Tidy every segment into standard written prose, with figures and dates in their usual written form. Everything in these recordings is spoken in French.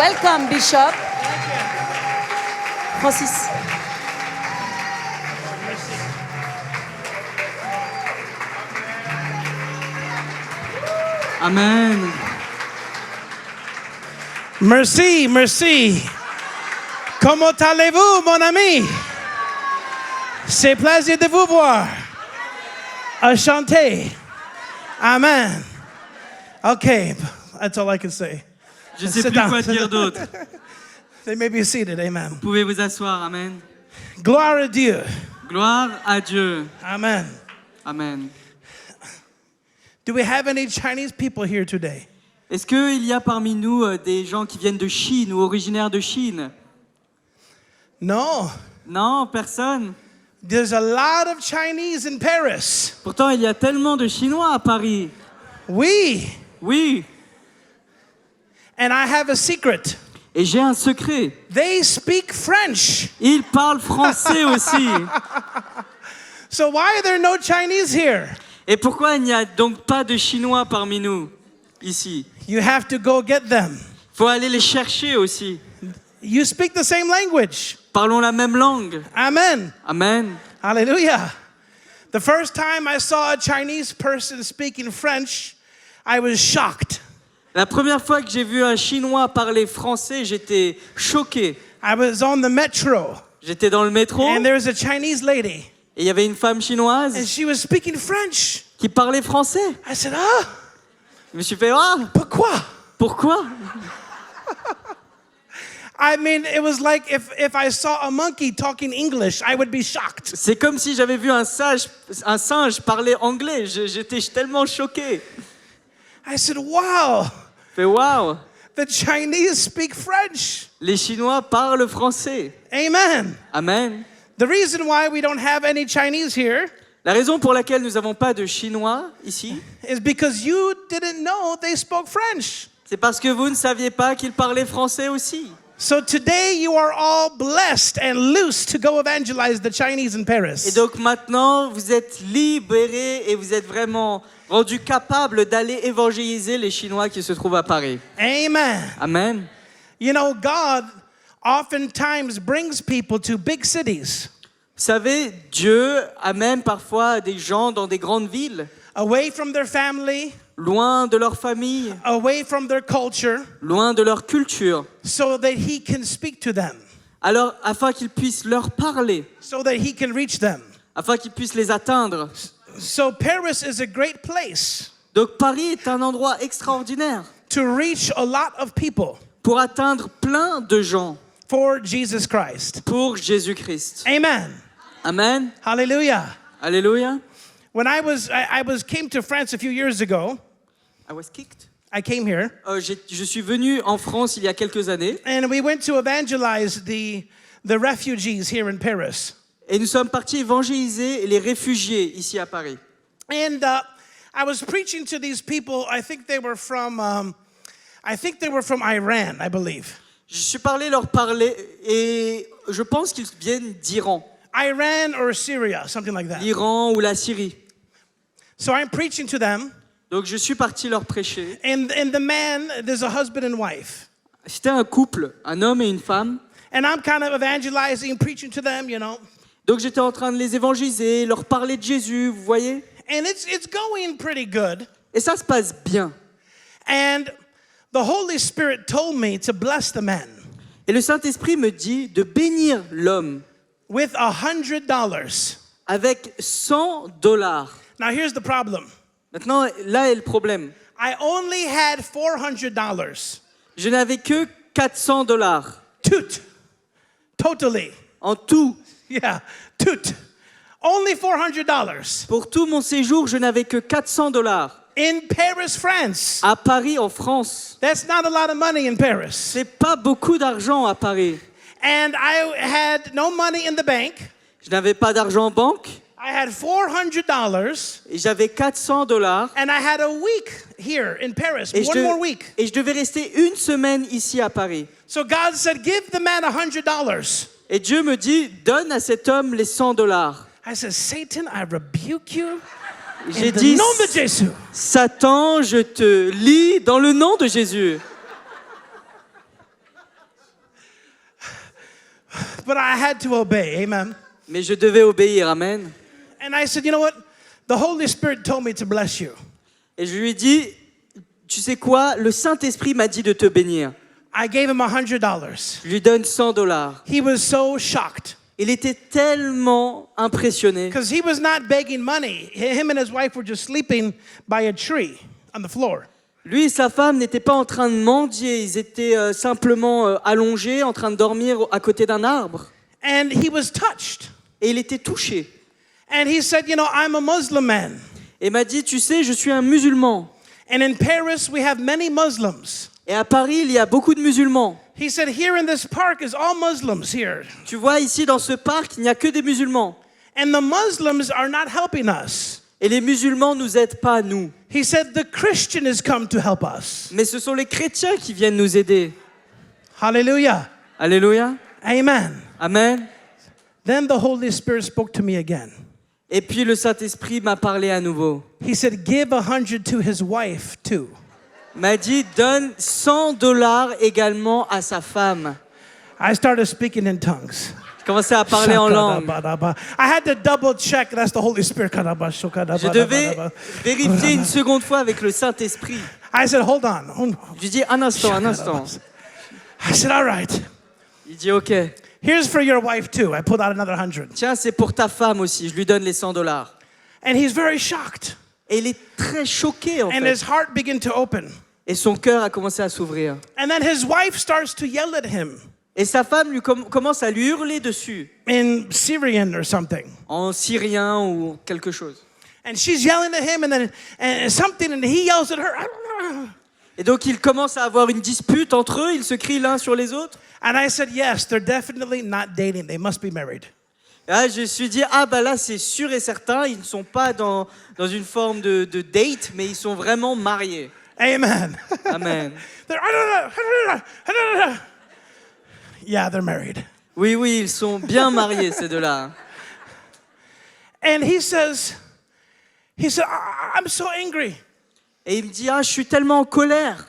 Welcome, Bishop. Francis. Amen. Merci, merci. Comment allez-vous, mon ami? C'est plaisir de vous voir. Enchanté. Amen. Okay, that's all I can say. Je ne sais Sit plus down. quoi dire d'autre. They may be seated, amen. Vous pouvez vous asseoir. Amen. Gloire à Dieu. Gloire à Dieu. Amen. Amen. Do we have any Chinese people here today? Est-ce qu'il y a parmi nous des gens qui viennent de Chine ou originaires de Chine? No. Non, personne. There's a lot of Chinese in Paris. Pourtant, il y a tellement de Chinois à Paris. Oui. Oui. And I have a secret. Et j'ai un secret. They speak French. Ils parlent français aussi. So why are there no Chinese here? Et pourquoi il n'y a donc pas de Chinois parmi nous, ici? You have to go get them. Faut aller les chercher aussi. You speak the same language. Parlons la même langue. Amen. Amen. Hallelujah. The first time I saw a Chinese person speaking French, I was shocked. La première fois que j'ai vu un Chinois parler français, j'étais choqué. I was on the metro, J'étais dans le métro and there was a Chinese lady, et il y avait une femme and chinoise she was speaking French. qui parlait français. I said, ah, Je me suis fait « Ah, pourquoi? pourquoi ?» I mean, it was like if I saw a monkey talking English, I would be shocked. C'est comme si j'avais vu un singe parler anglais. J'étais tellement choqué. I said, wow, Je fais « Waouh, the Chinese speak French. les Chinois parlent français. » Amen. Amen. The reason why we don't have any Chinese here La raison pour laquelle nous n'avons pas de Chinois ici, is because you didn't know they spoke French. c'est parce que vous ne saviez pas qu'ils parlaient français aussi. So today you are all blessed and loose to go evangelize the Chinese in Et Paris. donc maintenant, vous êtes libérés et vous êtes vraiment rendus capables d'aller évangéliser les Chinois qui se trouvent à Paris. Amen. Amen. You know, God oftentimes brings people to big cities, Vous savez, Dieu amène parfois des gens dans des grandes villes, away from their family, loin de leur famille, away from their culture, loin de leur culture, so that He can speak to them, alors afin qu'ils puissent leur parler, so that He can reach them. afin qu'ils puissent les atteindre. So Paris is a great place Donc Paris est un endroit extraordinaire to reach a lot of people pour atteindre plein de gens for Jesus Christ. pour Jésus-Christ. Amen. Amen. Hallelujah. Alléluia. When I came to France a few years ago, I was kicked. I came here, Je suis venu en France il y a quelques années and we went to evangelize the refugees here in Paris. et nous sommes partis évangéliser les réfugiés ici à Paris. And I was preaching to these people. I think they were from Iran, I believe. Je suis leur parler et je pense qu'ils viennent d'Iran, Iran or Syria, something like that. l'Iran ou la Syrie. So I'm preaching to them, Donc je suis parti leur prêcher. and the man, there's a husband and wife. C'était un couple, un homme et une femme. And I'm kind of evangelizing, preaching to them, you know. Donc j'étais en train de les évangéliser, leur parler de Jésus, vous voyez. And it's going pretty good. Et ça se passe bien. And the Holy Spirit told me to bless the man Et le Saint-Esprit me dit de bénir l'homme with $100. avec $100. Now here's the problem. Maintenant, là est le problème. I only had $400. Je n'avais que $400. Totally. En tout. Yeah, only $400 Pour tout mon séjour, je n'avais que $400. in Paris, France. À Paris, en France. That's not a lot of money in Paris. C'est pas beaucoup d'argent à Paris. And I had no money in the bank. Je n'avais pas d'argent en banque. I had $400 Et j'avais $400. and I had a week here in Paris, Et one more week. et je devais rester une semaine ici à Paris. So God said, give the man $100. Et Dieu me dit, donne à cet homme les $100. I said, Satan, I rebuke you J'ai in the dit, name of Jesus. Satan, je te lie dans le nom de Jésus. But I had to obey. Amen. Mais je devais obéir, amen. And I said, you know what? The Holy Spirit told me to bless you. Et je lui ai dit, tu sais quoi, le Saint-Esprit m'a dit de te bénir. I gave him $100. Je lui donne $100. He was so shocked Il était tellement impressionné because he was not begging money. Him and his wife were just sleeping by a tree on the floor. Lui et sa femme n'étaient pas en train de mendier, ils étaient simplement allongés, en train de dormir à côté d'un arbre. And he was touched. Et il était touché. And he said, you know, I'm a Muslim man. Et m'a dit, tu sais, je suis un musulman. And in Paris, we have many Muslims. Et à Paris, il y a beaucoup de musulmans. He said, here in this park is all Muslims here. Tu vois, ici, dans ce parc, il n'y a que des musulmans. And the Muslims are not helping us. Et les musulmans nous aident pas, nous. He said, the Christian has come to help us. Mais ce sont les chrétiens qui viennent nous aider. Hallelujah. Alléluia. Amen. Amen. Then the Holy Spirit spoke to me again. Et puis le Saint-Esprit m'a parlé à nouveau. He said, give 100 to his wife too. M'a dit, donne $100 également à sa femme. I started speaking in tongues. Je commençais à parler en langue. I had to double check. That's the Holy Spirit. Je devais vérifier une seconde fois avec le Saint-Esprit. I said, hold on. Je lui dis, un instant, un instant. I said, all right. Il dit, OK. Here's for your wife too. I pulled out another 100. Tiens, c'est pour ta femme aussi. Je lui donne les $100. And he's very shocked. Et il est très choqué, en And fait. his heart began to open. Et son cœur a commencé à s'ouvrir. And then his wife starts to yell at him Et sa femme lui commence à lui hurler dessus, in Syrian or something. en syrien ou quelque chose. And she's yelling at him and something, and he yells at her. Et donc, ils commencent à avoir une dispute entre eux. Ils se crient l'un sur les autres. And I said, yes, they're definitely not dating. They must be married. Et là, je me suis dit, ah bah là, c'est sûr et certain, ils ne sont pas dans une forme de date, mais ils sont vraiment mariés. Amen. Amen. Yeah, they're married. Oui, oui, ils sont bien mariés, ces deux-là. And he said, I'm so angry. Et il me dit, ah, je suis tellement en colère.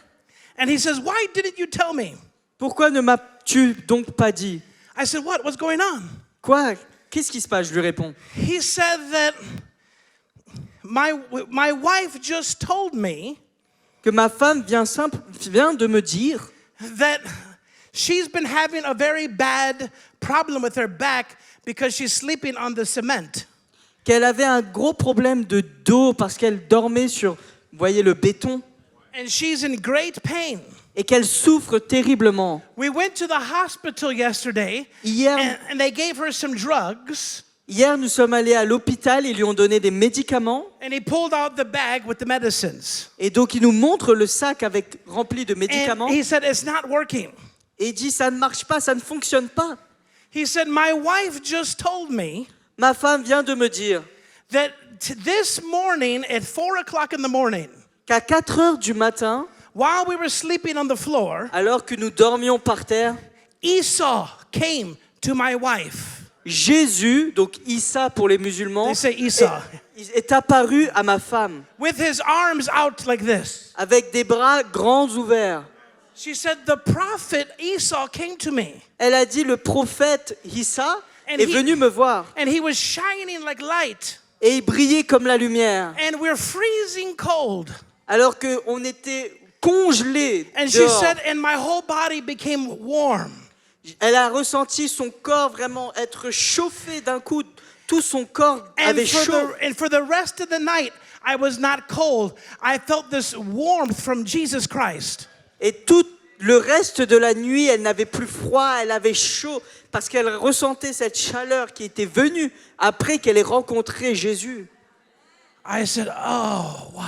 And he says, why didn't you tell me? Pourquoi ne m'as-tu donc pas dit? I said, what? What's going on? Quoi? Qu'est-ce qui se passe? Je lui réponds. He said that my wife just told me Que ma femme vient de me dire that she's been having a very bad problem with her back because she's sleeping on the cement. qu'elle avait un gros problème de dos parce qu'elle dormait sur, vous voyez, le béton, And she's in great pain. et qu'elle souffre terriblement. We went to the hospital yesterday Hier, and they gave her some drugs. nous sommes allés à l'hôpital, ils lui ont donné des médicaments, And he pulled out the bag with the medicines. et donc il nous montre le sac rempli de And médicaments, he said, it's not working. et il dit, ça ne marche pas, ça ne fonctionne pas. He said, my wife just told me Ma femme vient de me dire that this morning at 4 o'clock in the morning, qu'à 4 heures du matin, while we were sleeping on the floor, alors que nous dormions par terre, Esau came to my wife. Jésus, donc Issa pour les musulmans, They say Esau. est apparu à ma femme With his arms out like this. avec des bras grands ouverts. She said, the prophet Esau came to me. Elle a dit, le prophète Issa And est venu me voir And he was shining like light. et il brillait comme la lumière, And we're freezing cold. alors qu'on était congelés And she dehors. said, and my whole body became warm. Elle a ressenti son corps vraiment être chauffé d'un coup. Tout son corps avait chaud. And for the rest of the night, I was not cold. I felt this warmth from Jesus Christ. Et tout le reste de la nuit, elle n'avait plus froid, elle avait chaud, parce qu'elle ressentait cette chaleur qui était venue après qu'elle ait rencontré Jésus. I said, oh, wow.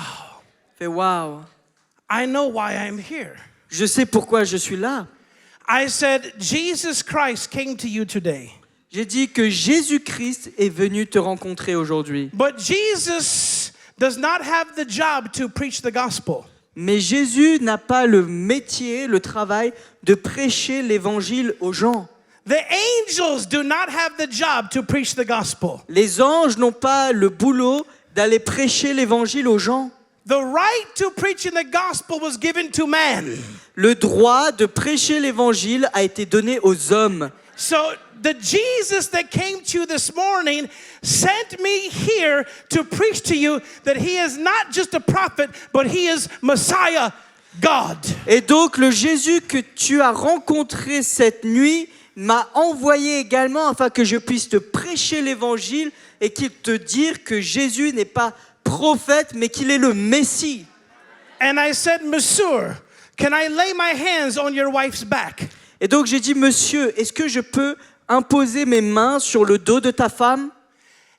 Fait waouh, I know why I'm here. je sais pourquoi je suis là. I said, Jesus Christ came to you today. J'ai dit que Jésus-Christ est venu te rencontrer aujourd'hui. But Jesus does not have the job to preach the gospel. Mais Jésus n'a pas le métier, le travail de prêcher l'évangile aux gens. The angels do not have the job to preach the gospel. Les anges n'ont pas le boulot d'aller prêcher l'évangile aux gens. The right to preach in the gospel was given to man. Le droit de prêcher l'évangile a été donné aux hommes. So the Jesus that came to you this morning sent me here to preach to you that he is not just a prophet, but he is Messiah, God. Et donc le Jésus que tu as rencontré cette nuit m'a envoyé également afin que je puisse te prêcher l'évangile et qu'il te dire que Jésus n'est pas prophète mais qu'il est le Messie. And I said, Monsieur, can I lay my hands on your wife's back? Et donc j'ai dit, monsieur, est-ce que je peux imposer mes mains sur le dos de ta femme?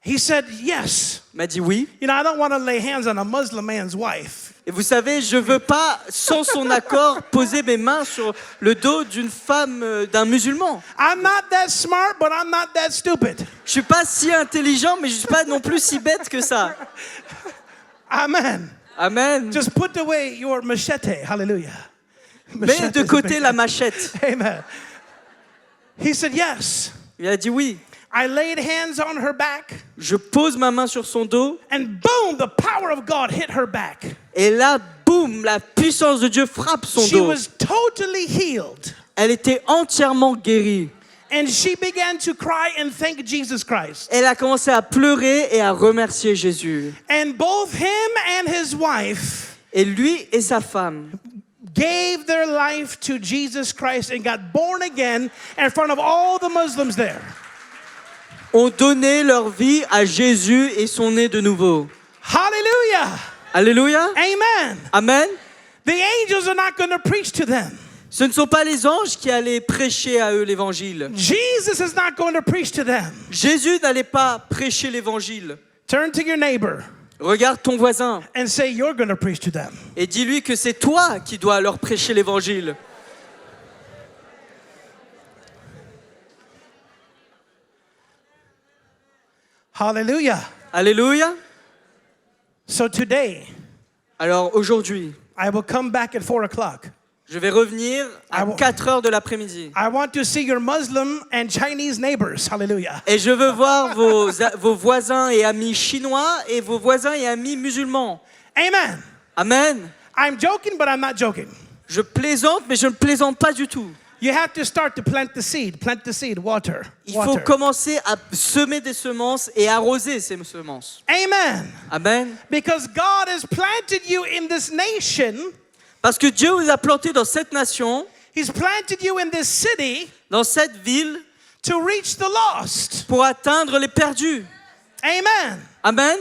He said, yes. Il m'a dit oui. You know, I don't want to lay hands on a Muslim man's wife. Et vous savez, je ne veux pas, sans son accord, poser mes mains sur le dos d'une femme, d'un musulman. I'm not that smart, but I'm not that stupid. Je ne suis pas si intelligent, mais je ne suis pas non plus si bête que ça. Amen. Amen. Just put away your machete. Hallelujah. Mets de côté la machette. Amen. He said, yes. Il a dit oui. I laid hands on her back, Je pose ma main sur son dos, and boom, the power of God hit her back. et là, boum, la puissance de Dieu frappe son She dos. was totally healed. Elle était entièrement guérie. And she began to cry and thank Jesus Christ. Elle a commencé à pleurer et à remercier Jésus. And both him and his wife Et lui et sa femme gave their life to Jesus Christ and got born again in front of all the Muslims there. ont donné leur vie à Jésus et sont nés de nouveau. Hallelujah. Alléluia. Amen. Amen. The angels are not going to preach to them. Ce ne sont pas les anges qui allaient prêcher à eux l'évangile. Jesus is not going to preach to them. Jésus n'allait pas prêcher l'évangile. Turn to your neighbor Regarde ton voisin and say, you're going to preach to them. et dis-lui que c'est toi qui dois leur prêcher l'évangile. Hallelujah. Alléluia. So today, Alors aujourd'hui, I will come back at 4 o'clock. je vais revenir à 4 heures de l'après-midi. I want to see your Muslim and Chinese neighbors. Hallelujah. Et je veux voir vos voisins et amis chinois et vos voisins et amis musulmans. Amen. Amen. I'm joking, but I'm not joking. Je plaisante, mais je ne plaisante pas du tout. You have to start to plant the seed, water. Il faut commencer à semer des semences et arroser ces semences. Amen. Amen. Because God has planted you in this nation. Parce que Dieu vous a planté dans cette nation, He's planted you in this city dans cette ville, to reach the lost. pour atteindre les perdus. Amen. Amen.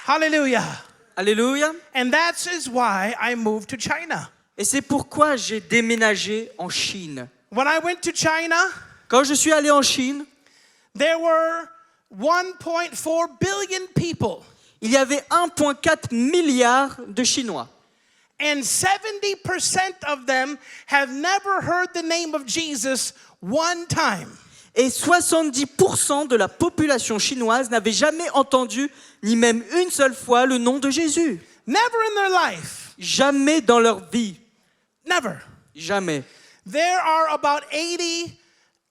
Hallelujah. Alléluia. And that is why I moved to China. Et c'est pourquoi j'ai déménagé en Chine. When I went to China, Quand je suis allé en Chine, there were 1.4 billion people. il y avait 1,4 milliard de Chinois. And 70% of them have never heard the name of Jesus one time. Et 70% de la population chinoise n'avait jamais entendu, ni même une seule fois, le nom de Jésus. Never in their life. Jamais dans leur vie. Never. Jamais. There are about 80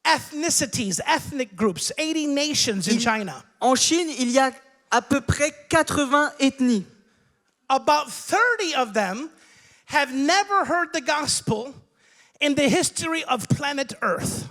ethnicities, ethnic groups, 80 nations in China. En Chine, il y a à peu près 80 ethnies. About 30 of them have never heard the gospel in the history of planet Earth.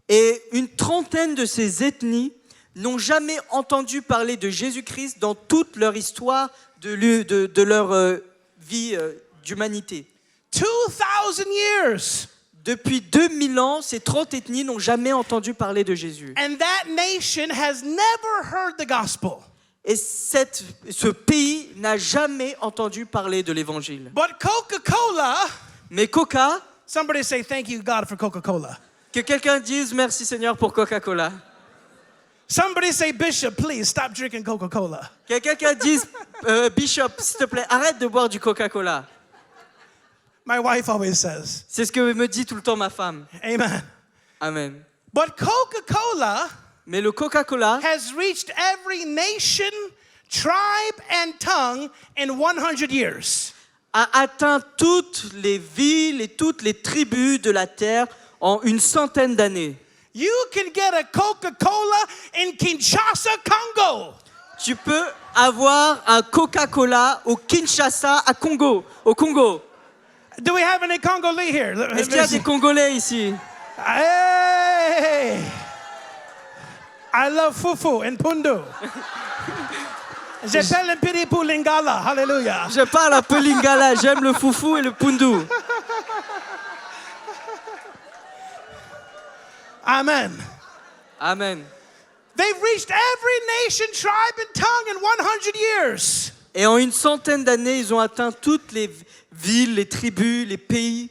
Et une trentaine de ces ethnies n'ont jamais entendu parler de Jésus-Christ dans toute leur histoire de leur vie d'humanité. 2,000 years. Depuis 2000 ans, ces 30 ethnies n'ont jamais entendu parler de Jésus. And that nation has never heard the gospel. Et ce pays n'a jamais entendu parler de l'évangile. But Coca-Cola, Mais Coca, somebody say thank you God for Coca-Cola. que quelqu'un dise merci Seigneur pour Coca-Cola. Somebody say Bishop, please stop drinking Coca-Cola. Que quelqu'un dise Bishop, s'il te plaît, arrête de boire du Coca-Cola. My wife always says. C'est ce que me dit tout le temps ma femme. Amen. Amen. But Coca-Cola Mais le Coca-Cola has reached every nation, tribe, and tongue in 100 years. a atteint toutes les villes et toutes les tribus de la terre en une centaine d'années. You can get a Coca-Cola in Kinshasa, Congo. Tu peux avoir un Coca-Cola au Kinshasa, au Congo. Do we have any Congolese here? Est-ce qu'il y a des Congolais ici? Hey! I love fufu and pundu. Je parle un petit peu lingala. Hallelujah. Je parle un peu lingala, j'aime le foufou et le pundu. Amen. Amen. They've reached every nation, tribe, and tongue in 100 years. Et en une centaine d'années, ils ont atteint toutes les villes, les tribus, les pays.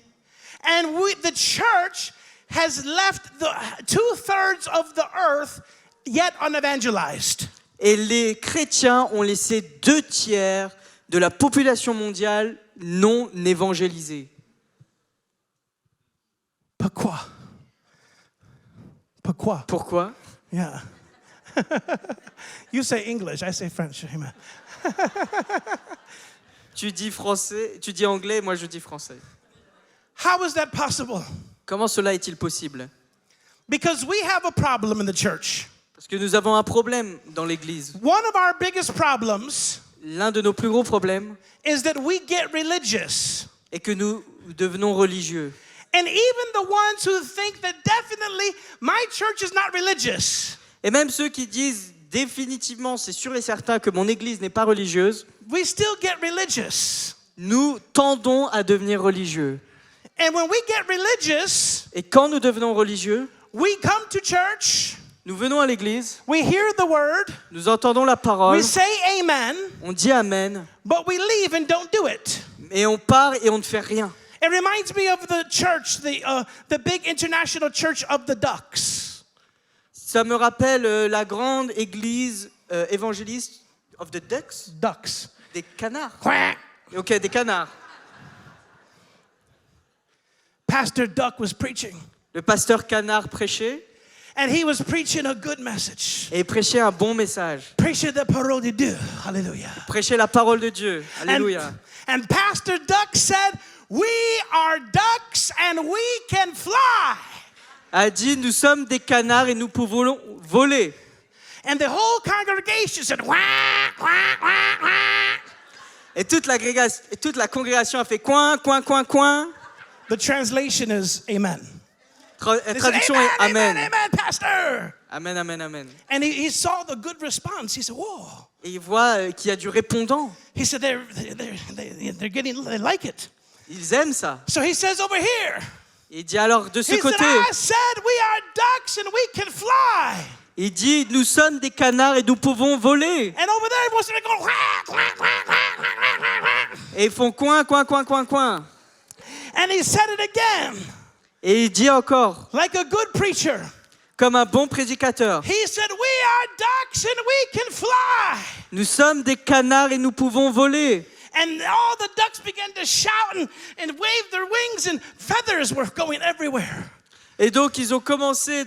And the church has left the 2/3 of the earth yet unevangelized. Et les chrétiens ont laissé 2/3 de la population mondiale non évangélisée. Pourquoi? Pourquoi? Pourquoi? Yeah. You say English, I say French. Amen. Tu dis français, tu dis anglais, moi je dis français. How is that possible? Comment cela est-il possible? Because we have a problem in the church. Parce que nous avons un problème dans l'Église. One of our biggest problems L'un de nos plus gros problèmes is that we get religious. est que nous devenons religieux. And even the ones who think that definitely my church is not religious, Et même ceux qui disent définitivement, c'est sûr et certain que mon Église n'est pas religieuse, we still get religious. nous tendons à devenir religieux. And when we get religious, Et quand nous devenons religieux, we come to church, nous venons à l'Église, we hear the word, nous entendons la parole, we say amen, on dit Amen, but we leave and don't do it. et on part et on ne fait rien. It reminds me of the church, the big international church of the ducks. Ça me rappelle la grande église évangéliste of the ducks, Ducks. des canards. Quack. Ok, des canards. Pastor Duck was preaching, Le pasteur canard prêchait and he was preaching a good message. et il prêchait un bon message. Preaching the parole de Dieu. Hallelujah. Prêchait la parole de Dieu. Alléluia. And Pastor Duck said, "We are ducks and we can fly." A dit, nous sommes des canards et nous pouvons voler. And the whole congregation said, "Wah, wah, wah, wah." Et toute la congrégation a fait coin, coin, coin, coin. The translation is amen. They said, Traduction amen, est Amen. amen, amen, Pastor. Amen, amen, amen. And he saw the good response. He said, "Whoa." Et il voit qu'il y a du répondant. He said, they like it. Ils aiment ça. So he says over here, Il dit alors de ce he côté, said, "I said we are ducks and we can fly." il dit nous sommes des canards et nous pouvons voler. And over there, everyone's going to go, "Quack, quack, quack, quack, quack, quack, quack." Et ils font coin, coin, coin, coin, coin. And he said it again, Et il dit encore, like a good preacher. comme un bon prédicateur, He said, "We are ducks and we can fly." nous sommes des canards et nous pouvons voler. And all the ducks began to shout and wave their wings, and feathers were going everywhere. Et donc ils ont commencé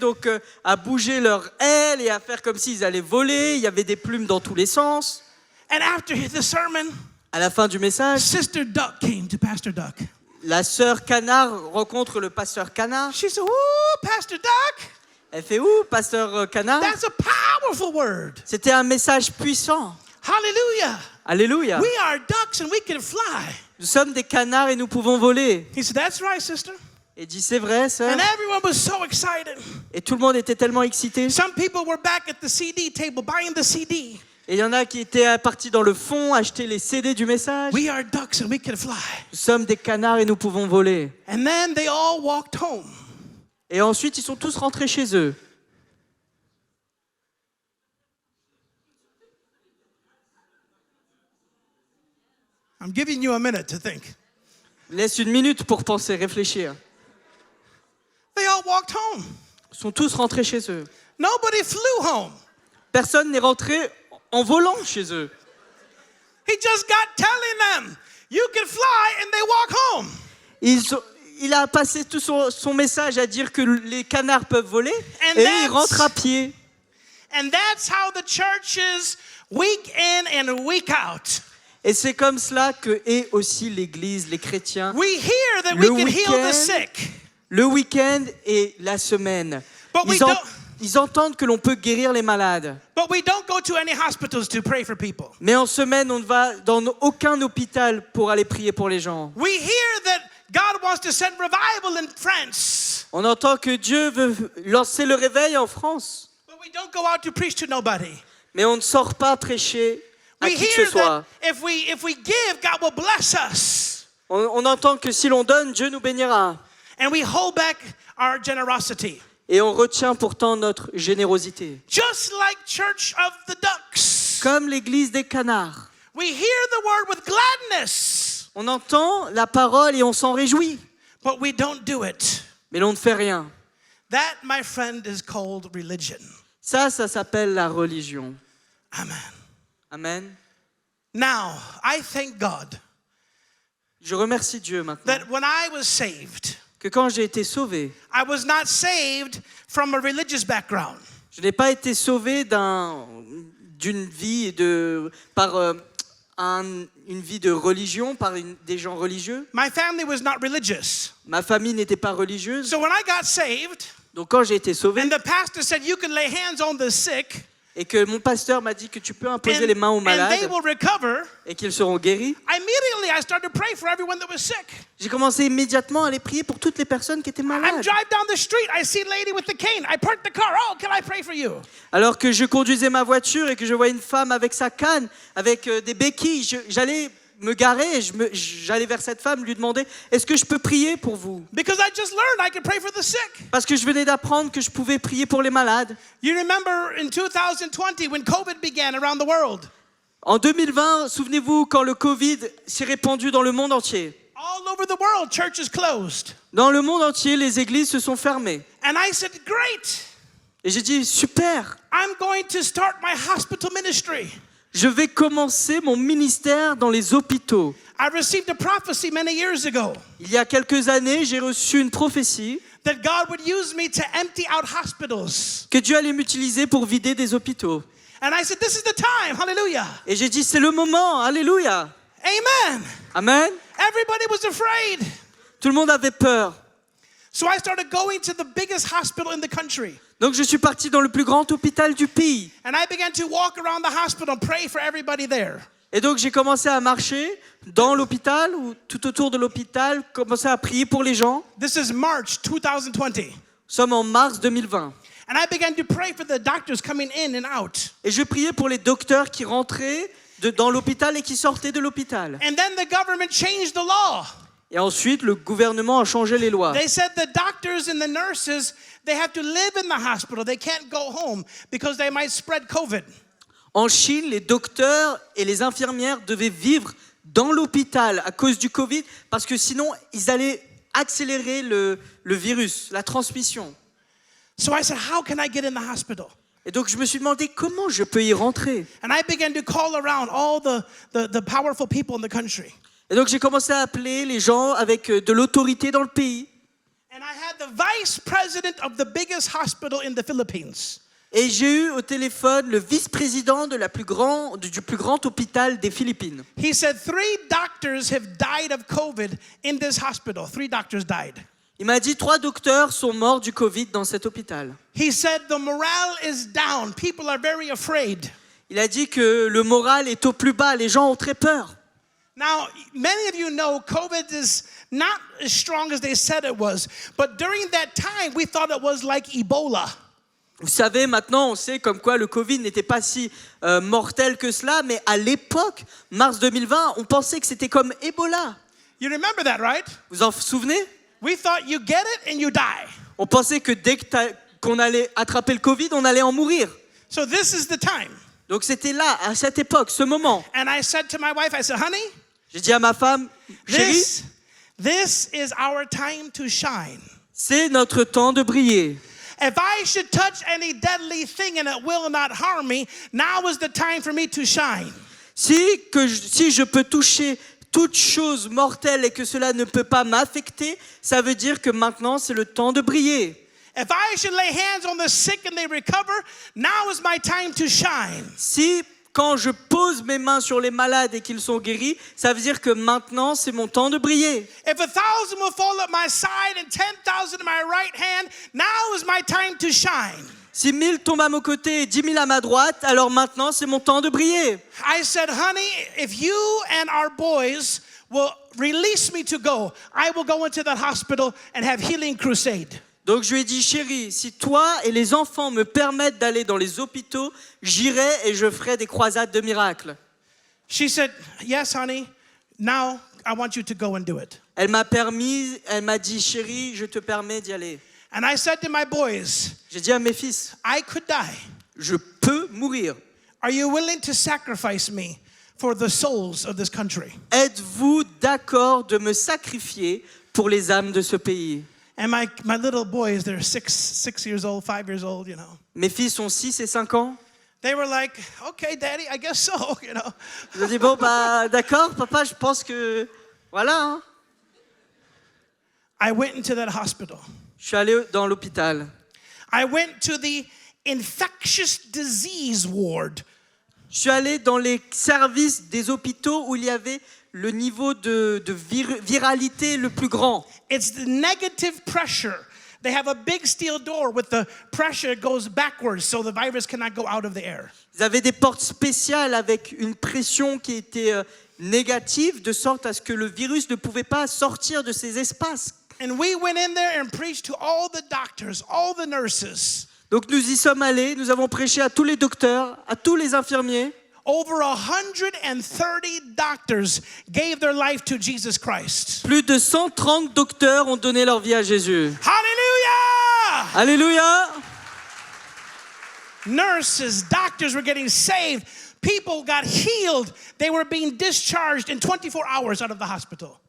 à bouger leurs ailes et à faire comme s'ils allaient voler. Il y avait des plumes dans tous les sens. And after the sermon, À la fin du message, Sister Duck came to Pastor Duck. la sœur canard rencontre le pasteur canard. She said, "Ooh, Pastor Duck, Elle fait où, pasteur canard? that's a powerful word. C'était un message puissant. Hallelujah. Alléluia. We are ducks and we can fly." Nous sommes des canards et nous pouvons voler. He said, "That's right, sister." Et dit c'est vrai, sœur. And everyone was so excited. Et tout le monde était tellement excité. Some people were back at the CD table buying the CD. Et il y en a qui étaient partis dans le fond acheter les CD du message. We are ducks and we can fly. Nous sommes des canards et nous pouvons voler. And then they all walked home. Et ensuite, ils sont tous rentrés chez eux. I'm giving you a minute to think. Laisse une minute pour penser, réfléchir. They all walked home. Ils sont tous rentrés chez eux. Nobody flew home. Personne n'est rentré en volant chez eux. He just got telling them, "You can fly," and they walk home. Il a passé tout son message à dire que les canards peuvent voler And et that's- ils rentrent à pied. And that's how the church is week in and week out. Et c'est comme cela que est aussi l'Église, les chrétiens. We hear that Le we can heal the week-end, sick, Le week-end et la semaine. But we Ils entendent que l'on peut guérir les malades. but we don't go to any hospitals to pray for people. Mais en semaine, on ne va dans aucun hôpital pour aller prier pour les gens. We hear that God wants to send revival in France, On entend que Dieu veut lancer le réveil en France. but we don't go out to preach to nobody. Mais on ne sort pas prêcher à We qui que ce hear soit. that if we give, God will bless us. On entend que si l'on donne, Dieu nous bénira. And we hold back our generosity. Et on retient pourtant notre générosité. Just like Church of the Ducks. Comme l'église des canards. We hear the word with gladness, On entend la parole et on s'en réjouit. but we don't do it. Mais l'on ne fait rien. That, my friend, is called religion. Ça s'appelle la religion. Amen. Amen. Now, I thank God Je remercie Dieu maintenant. that when I was saved, Que quand j'ai été sauvé, I was not saved from a religious background. je n'ai pas été sauvé d'une vie une vie de religion par des gens religieux. My family was not religious. Ma famille n'était pas religieuse. So when I got saved, Donc quand j'ai été sauvé and the pastor said, you can lay hands on the sick, et que mon pasteur m'a dit que tu peux imposer les mains aux and they malades will recover, et qu'ils seront guéris, immediately I started to pray for everyone that was sick. j'ai commencé immédiatement à aller prier pour toutes les personnes qui étaient I malades. drive down the street, I see a lady with the cane. I park the car. Oh, can I pray for you? Alors que je conduisais ma voiture et que je voyais une femme avec sa canne, avec des béquilles, j'allais me garer et j'allais vers cette femme lui demander « Est-ce que je peux prier pour vous ?» Because I just learned I could pray for the sick. Parce que je venais d'apprendre que je pouvais prier pour les malades. You remember in 2020 when COVID began around the world? En 2020, souvenez-vous quand le Covid s'est répandu dans le monde entier. All over the world, churches closed. Dans le monde entier, les églises se sont fermées. And I said, great. Et j'ai dit « Super, I'm going to start my hospital ministry. je vais commencer mon ministère dans les hôpitaux. » I received a prophecy many years ago Il y a quelques années, j'ai reçu une prophétie that God would use me to empty out hospitals. que Dieu allait m'utiliser pour vider des hôpitaux. And I said, this is the time. Hallelujah. Et j'ai dit, c'est le moment, alléluia. Amen. Amen. Everybody was afraid. Tout le monde avait peur. So I started going to the biggest hospital in the country. Donc je suis parti dans le plus grand hôpital du pays. And I began to walk around the hospital and pray for everybody there. Et donc j'ai commencé à marcher dans l'hôpital ou tout autour de l'hôpital, commencer à prier pour les gens. This is March 2020. Nous sommes en mars 2020. And I began to pray for the doctors coming in and out. Et je priais pour les docteurs qui rentraient dans l'hôpital et qui sortaient de l'hôpital. And then the government changed the law. Et ensuite, le gouvernement a changé les lois. They said the doctors and the nurses, they have to live in the hospital. They can't go home because they might spread COVID. En Chine, les docteurs et les infirmières devaient vivre dans l'hôpital à cause du Covid parce que sinon, ils allaient accélérer le virus, la transmission. So I said, how can I get in the hospital? Et donc, je me suis demandé comment je peux y rentrer. And I began to call around all the powerful people in the country. Et donc, j'ai commencé à appeler les gens avec de l'autorité dans le pays. And I had the vice president of the biggest hospital in the Philippines. Et j'ai eu au téléphone le vice-président du plus grand hôpital des Philippines. He said 3 doctors have died of COVID in this hospital. 3 doctors died. Il m'a dit 3 docteurs sont morts du Covid dans cet hôpital. He said the morale is down. People are very afraid. Il a dit que le moral est au plus bas, les gens ont très peur. Now, many of you know COVID is not as strong as they said it was, but during that time, we thought it was like Ebola. Vous savez, maintenant, on sait comme quoi le Covid n'était pas si mortel que cela, mais à l'époque, mars 2020, on pensait que c'était comme Ebola. You remember that, right? Vous en souvenez? We thought you get it and you die. On pensait que dès qu'on allait attraper le Covid, on allait en mourir. So this is the time. Donc c'était là, à cette époque, ce moment. And I said to my wife, I said, honey, J'ai dit à ma femme, chérie, this is our time to shine. c'est notre temps de briller. If I should touch any deadly thing and it will not harm me, now is the time for me to shine. Si je peux toucher toute chose mortelle et que cela ne peut pas m'affecter, ça veut dire que maintenant c'est le temps de briller. If I should lay hands on the sick and they recover, now is my time to shine. Si quand je pose mes mains sur les malades et qu'ils sont guéris, ça veut dire que maintenant c'est mon temps de briller. If 1,000 will fall at my side and 10,000 at my right hand, now is my time to shine. Si 1000 tombent à mon côté et 10 000 à ma droite, alors maintenant c'est mon temps de briller. I said, honey, if you and our boys will release me to go, I will go into that hospital and have healing crusade. Donc je lui ai dit, chérie, si toi et les enfants me permettent d'aller dans les hôpitaux, j'irai et je ferai des croisades de miracles. She said, yes, honey. Now I want you to go and do it. Elle m'a dit, chérie, je te permets d'y aller. And I said to my boys, J'ai dit à mes fils, I could die. je peux mourir. Are you willing to sacrifice me for the souls of this country? Êtes-vous d'accord de me sacrifier pour les âmes de ce pays? And my little boys, they're 6 years old, 5 years old, you know. Mes fils ont 6 et 5 ans. They were like, okay, daddy, I guess so, you know. Ils ont dit, bon, bah, d'accord, papa, je pense que, voilà. Hein. I went into that hospital. Je suis allé dans l'hôpital. I went to the infectious disease ward. Je suis allé dans les services des hôpitaux où il y avait le niveau de viralité le plus grand. It's the negative pressure. They have a big steel door with the pressure goes backwards so the virus cannot go out of the air. Ils avaient des portes spéciales avec une pression qui était négative, de sorte à ce que le virus ne pouvait pas sortir de ces espaces. And we went in there and preached to all the doctors, all the nurses. Donc nous y sommes allés, nous avons prêché à tous les docteurs, à tous les infirmiers. Over 130 doctors gave their life to Jesus Christ. Plus de 130 docteurs ont donné leur vie à Jésus. Hallelujah! Alléluia! Nurses, doctors were getting saved. People got healed. They were being discharged in 24 hours out of the hospital.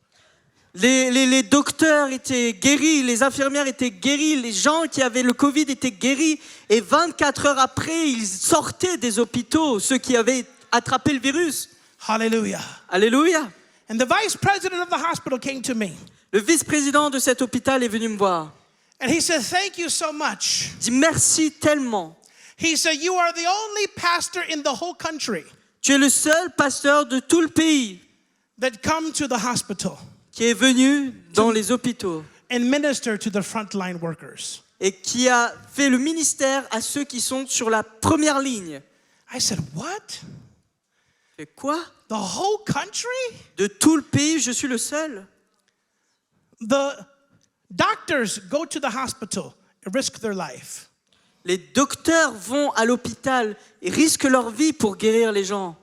Les docteurs étaient guéris, les infirmières étaient guéries, les gens qui avaient le Covid étaient guéris. Et 24 heures après, ils sortaient des hôpitaux, ceux qui avaient attrapé le virus. Hallelujah. Alléluia. And the vice president of the hospital came to me. Le vice-président de cet hôpital est venu me voir. And he said, thank you so much. Il dit merci tellement. He said, you are the only pastor in the whole country Tu es le seul pasteur de tout le pays that come to the hospital qui est venu dans les hôpitaux and minister to the frontline workers. et qui a fait le ministère à ceux qui sont sur la première ligne. I said, what? Et quoi? The whole country? De tout le pays, je suis le seul. The doctors go to the hospital and risk their life. Les docteurs vont à l'hôpital et risquent leur vie pour guérir les gens.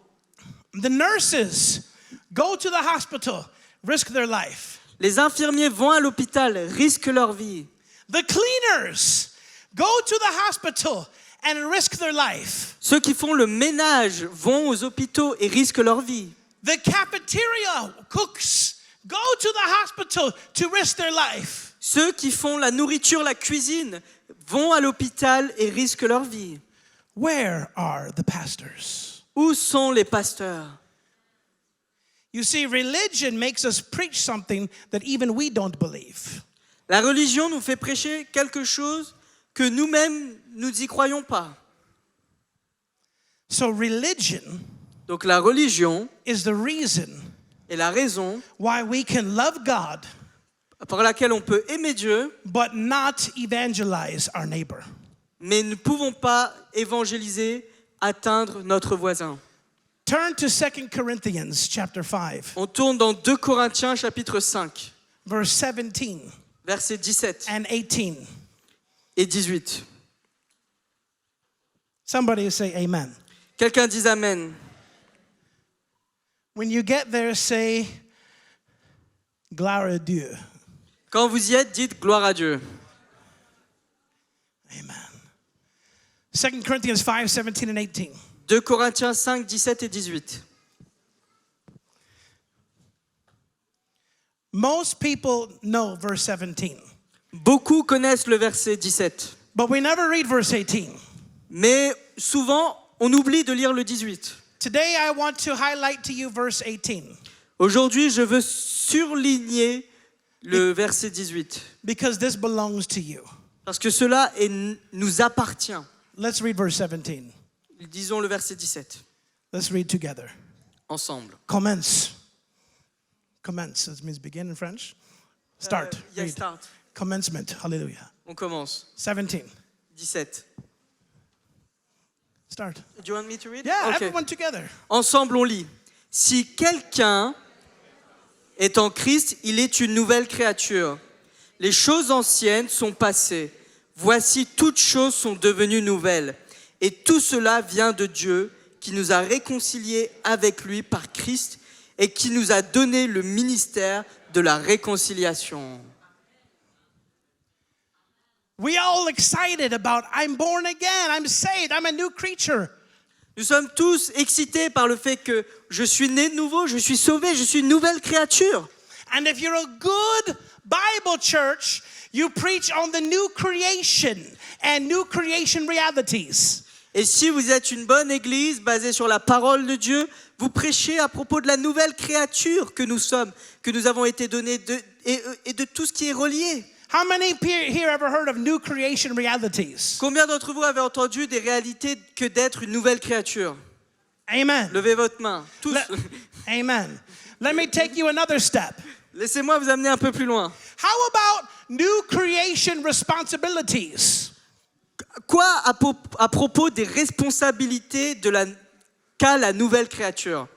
The nurses go to the hospital, risk their life. Les infirmiers vont à l'hôpital, risquent leur vie. The cleaners go to the hospital and risk their life. Ceux qui font le ménage vont aux hôpitaux et risquent leur vie. The cafeteria cooks go to the hospital to risk their life. Ceux qui font la nourriture, la cuisine, vont à l'hôpital et risquent leur vie. Where are the pastors? Où sont les pasteurs? You see, religion makes us preach something that even we don't believe. La religion nous fait prêcher quelque chose que nous-mêmes, nous n'y croyons pas. So religion Donc la religion is the reason est la raison why we can love God par laquelle on peut aimer Dieu, but not evangelize our neighbor. mais ne pouvons pas évangéliser, atteindre notre voisin. Turn to 2 Corinthians chapter 5, On tourne dans 2 Corinthiens chapitre 5, verse 17 versets 17 and 18. et 18. Somebody say amen. Quelqu'un dise Amen. When you get there, say gloire à Dieu. Quand vous y êtes, dites gloire à Dieu. Amen. 2 Corinthians 5, 17 and 18. 2 Corinthiens 5, 17 et 18. Most people know verse 17, Beaucoup connaissent le verset 17, but we never read verse 18. mais souvent on oublie de lire le 18. Today I want to highlight to you verse 18 Aujourd'hui, je veux surligner le verset 18 because this belongs to you. parce que cela nous appartient. Let's read verse 17. Disons le verset 17 Let's read together. ensemble. Commence. Commence, that means begin in French. Start. Yes, Read. start. Commencement. Hallelujah. On commence. 17. 17. Start. Do you want me to read? Yeah, Okay. everyone together. Ensemble, on lit. Si quelqu'un est en Christ, il est une nouvelle créature. Les choses anciennes sont passées. Voici, toutes choses sont devenues nouvelles. Et tout cela vient de Dieu, qui nous a réconciliés avec lui par Christ et qui nous a donné le ministère de la réconciliation. We are all excited about I'm born again, I'm saved, I'm a new creature. Nous sommes tous excités par le fait que je suis né de nouveau, je suis sauvé, je suis une nouvelle créature. And if you're a good Bible church, you preach on the new creation and new creation realities. Et si vous êtes une bonne église basée sur la parole de Dieu, vous prêchez à propos de la nouvelle créature que nous sommes, que nous avons été donnés et de tout ce qui est relié. How many here ever heard of new creation realities? Combien d'entre vous avez entendu des réalités que d'être une nouvelle créature? Amen. Levez votre main, tous. Amen. Let me take you another step. Laissez-moi vous amener un peu plus loin. How about new creation responsibilities? Quoi à propos des responsabilités qu'a la nouvelle créature?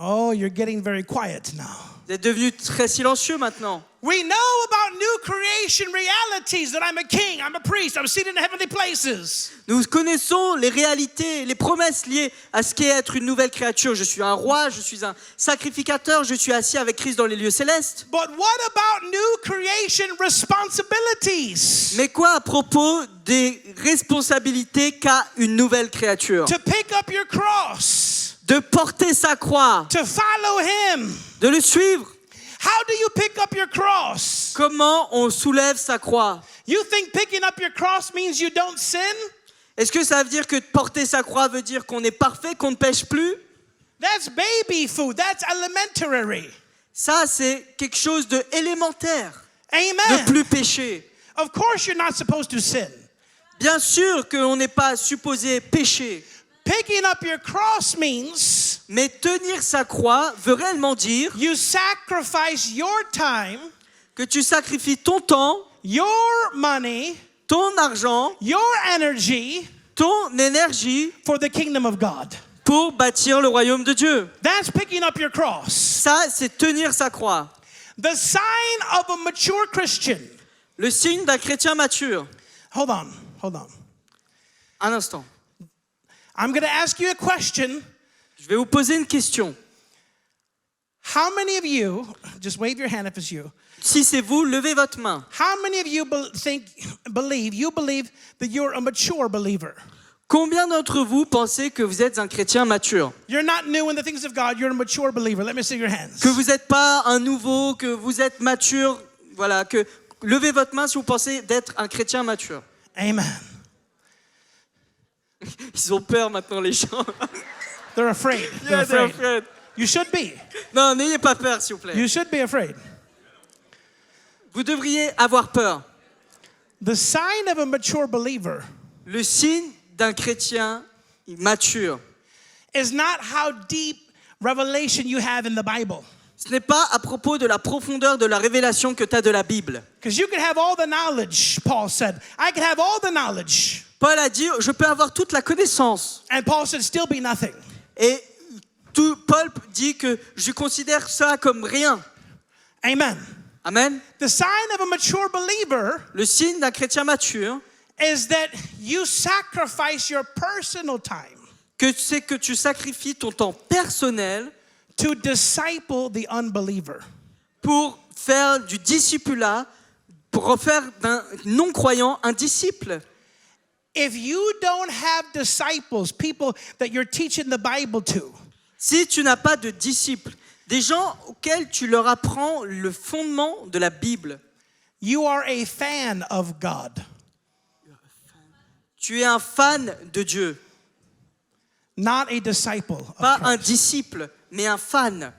Oh, you're getting very quiet now. Vous êtes devenus très silencieux maintenant. We know about new creation realities, that I'm a king, I'm a priest, I'm seated in heavenly places. Nous connaissons les réalités, les promesses liées à ce qu'est être une nouvelle créature. Je suis un roi, je suis un sacrificateur, je suis assis avec Christ dans les lieux célestes. But what about new creation responsibilities? Mais quoi à propos des responsabilités qu'a une nouvelle créature? To pick up your cross, De porter sa croix, to follow him. de le suivre. How do you pick up your cross? Comment on soulève sa croix? You think picking up your cross means you don't sin? Est-ce que ça veut dire que porter sa croix veut dire qu'on est parfait, qu'on ne pêche plus? That's baby food. That's elementary. Ça, c'est quelque chose d'élémentaire, Amen. de plus pécher. Of course you're not supposed to sin. Bien sûr qu'on n'est pas supposé pécher, Picking up your cross means mais tenir sa croix veut réellement dire you sacrifice your time, que tu sacrifies ton temps, your money, ton argent, your energy ton énergie for the kingdom of God. pour bâtir le royaume de Dieu. That's picking up your cross. Ça, c'est tenir sa croix. The sign of a mature Christian. Le signe d'un chrétien mature. Hold on. Un instant. I'm going to ask you a question. Je vais vous poser une question. How many of you, just wave your hand if it's you. Si c'est vous, levez votre main. How many of you believe that you're a mature believer? Combien d'entre vous pensez que vous êtes un chrétien mature? You're not new in the things of God, you're a mature believer. Let me see your hands. Que vous n'êtes pas un nouveau, que vous êtes mature. Voilà, que levez votre main si vous pensez d'être un chrétien mature. Amen. Ils ont peur maintenant, les gens. They're afraid. Yeah, they're afraid. You should be. Non, n'ayez pas peur, s'il vous plaît. You should be afraid. Vous devriez avoir peur. The sign of a mature believer Le signe d'un chrétien mature, is not how deep revelation you have in the Bible. ce n'est pas à propos de la profondeur de la révélation que tu as de la Bible. Because you could have all the knowledge, Paul said. I could have all the knowledge. Paul a dit, je peux avoir toute la connaissance. And Paul said, still be nothing. Et Paul dit que je considère ça comme rien. Amen. Amen. The sign of a mature believer Le signe d'un chrétien mature, is that you sacrifice your personal time c'est que tu sacrifies ton temps personnel to disciple the unbeliever. pour faire du discipulat, pour faire d'un non-croyant un disciple. If you don't have disciples, people that you're teaching the Bible to, Si tu n'as pas de disciples, des gens auxquels tu leur apprends le fondement de la Bible, you are a fan of God. tu es un fan de Dieu, Not a disciple of pas un Christ. disciple, mais un fan.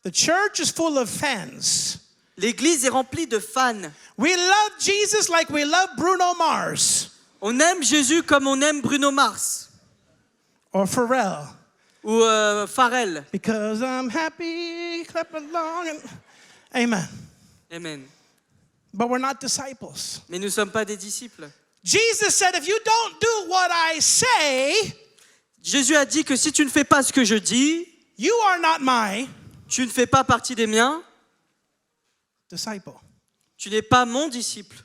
The church is full of fans. L'Église est remplie de fans. We love Jesus like we love Bruno Mars On aime Jésus comme on aime Bruno Mars or Pharrell. ou Pharrell. Because I'm happy, clap along. Amen. Amen. But we're not disciples. Mais nous ne sommes pas des disciples. Jesus said, if you don't do what I say, Jésus a dit que si tu ne fais pas ce que je dis, you are not my tu ne fais pas partie des miens, disciple. Tu n'es pas mon disciple.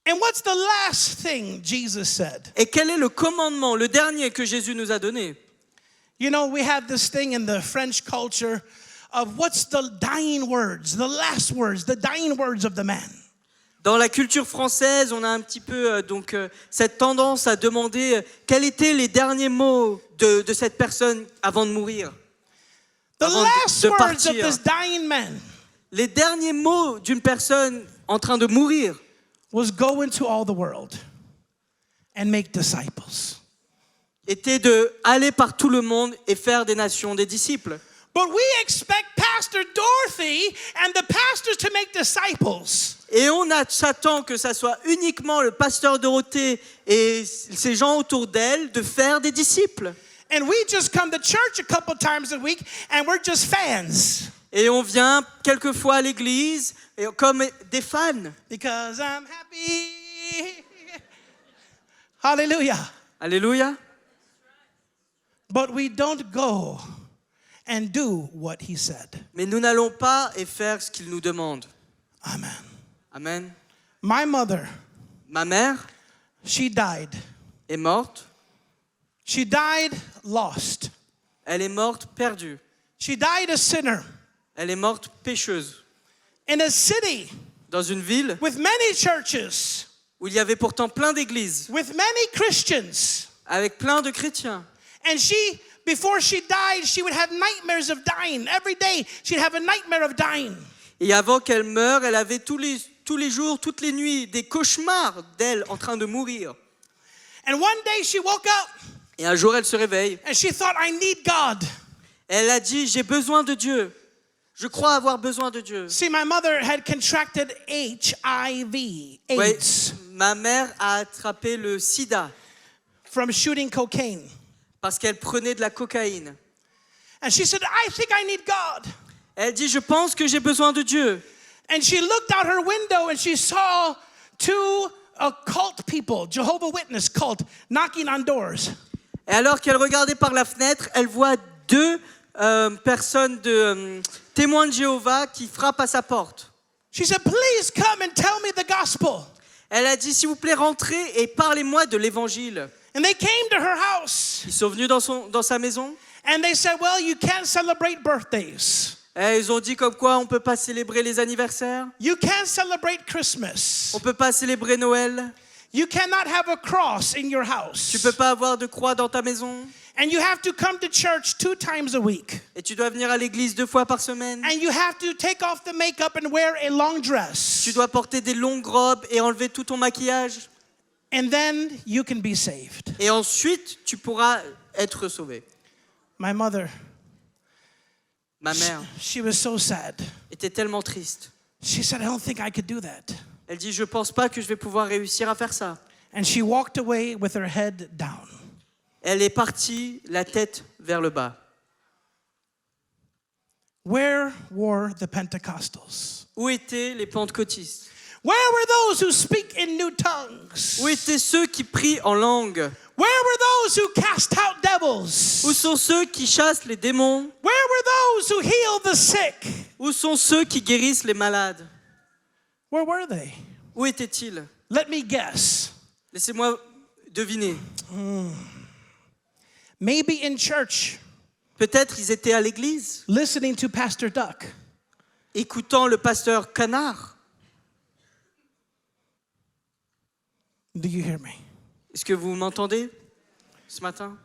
And what's the last thing Jesus said? Et quel est le commandement, le dernier que Jésus nous a donné? You know, we have this thing in the French culture of what's the dying words, the last words, the dying words of the man. Dans la culture française, on a un petit peu cette tendance à demander quels étaient les derniers mots de cette personne avant de mourir, The avant last de words of partir. this dying man Les derniers mots d'une personne en train de mourir was go into all the world and make disciples. étaient de aller par tout le monde et faire des nations des disciples. But we expect Pastor Dorothy and the pastors to make disciples. Et s'attend que ça soit uniquement le pasteur Dorothée et ces gens autour d'elle de faire des disciples. And we just come to church a couple times a week and we're just fans. Et on vient quelquefois à l'église et comme des fans. Because I'm happy. Hallelujah. Alléluia. But we don't go and do what he said. Mais nous n'allons pas et faire ce qu'il nous demande. Amen. Amen. My mother, Ma mère she died. est morte. She died lost. Elle est morte perdue. She died a sinner Elle est morte pécheuse. in a city Dans une ville with many churches, où il y avait pourtant plein d'églises, with many Christians. avec plein de chrétiens. And she, before she died, she would have nightmares of dying. Every day she'd have a nightmare of dying. Et avant qu'elle meure, elle avait tous les jours, toutes les nuits, des cauchemars d'elle en train de mourir. And one day she woke up Et un jour, elle se réveille. and she thought, I need God. Elle a dit, j'ai besoin de Dieu. Je crois avoir besoin de Dieu. See, my mother had contracted HIV, Ouais, AIDS, ma mère a attrapé le sida from shooting cocaine. parce qu'elle prenait de la cocaïne. And she said, I think I need God. Elle dit, je pense que j'ai besoin de Dieu. And she looked out her window and she saw two cult people, Jehovah's Witness cult, knocking on doors. Et alors qu'elle regardait par la fenêtre, elle voit deux personnes de témoins de Jéhovah qui frappent à sa porte. She said, please come and tell me the gospel. Elle a dit, s'il vous plaît, rentrez et parlez-moi de l'évangile. And they came to her house Ils sont venus dans sa maison. and they said, well, you can't celebrate birthdays. Et ils ont dit comme quoi on ne peut pas célébrer les anniversaires. You can't celebrate Christmas. On ne peut pas célébrer Noël. You cannot have a cross in your house. Tu ne peux pas avoir de croix dans ta maison. And you have to come to church 2 times a week. Et tu dois venir à l'église 2 fois par semaine. And you have to take off the makeup and wear a long dress. Tu dois porter des longues robes et enlever tout ton maquillage. And then you can be saved. Et ensuite, tu pourras être sauvé. My mother, Ma mère she was so sad. était tellement triste. She said, I don't think I could do that. Elle dit, je ne pense pas que je vais pouvoir réussir à faire ça. And she walked away with her head down. Elle est partie la tête vers le bas. Where were the Pentecostals? Où étaient les pentecôtistes? Where were those who speak in new tongues? Où étaient ceux qui prient en langue? Where were those who cast out devils? Où sont ceux qui chassent les démons? Where were those who heal the sick? Où sont ceux qui guérissent les malades? Where were they? Où étaient-ils? Let me guess. Laissez-moi deviner. Maybe in church, Peut-être ils étaient à l'église, listening to Pastor Duck. écoutant le pasteur Canard. Do you hear me? Est-ce que vous m'entendez ce matin?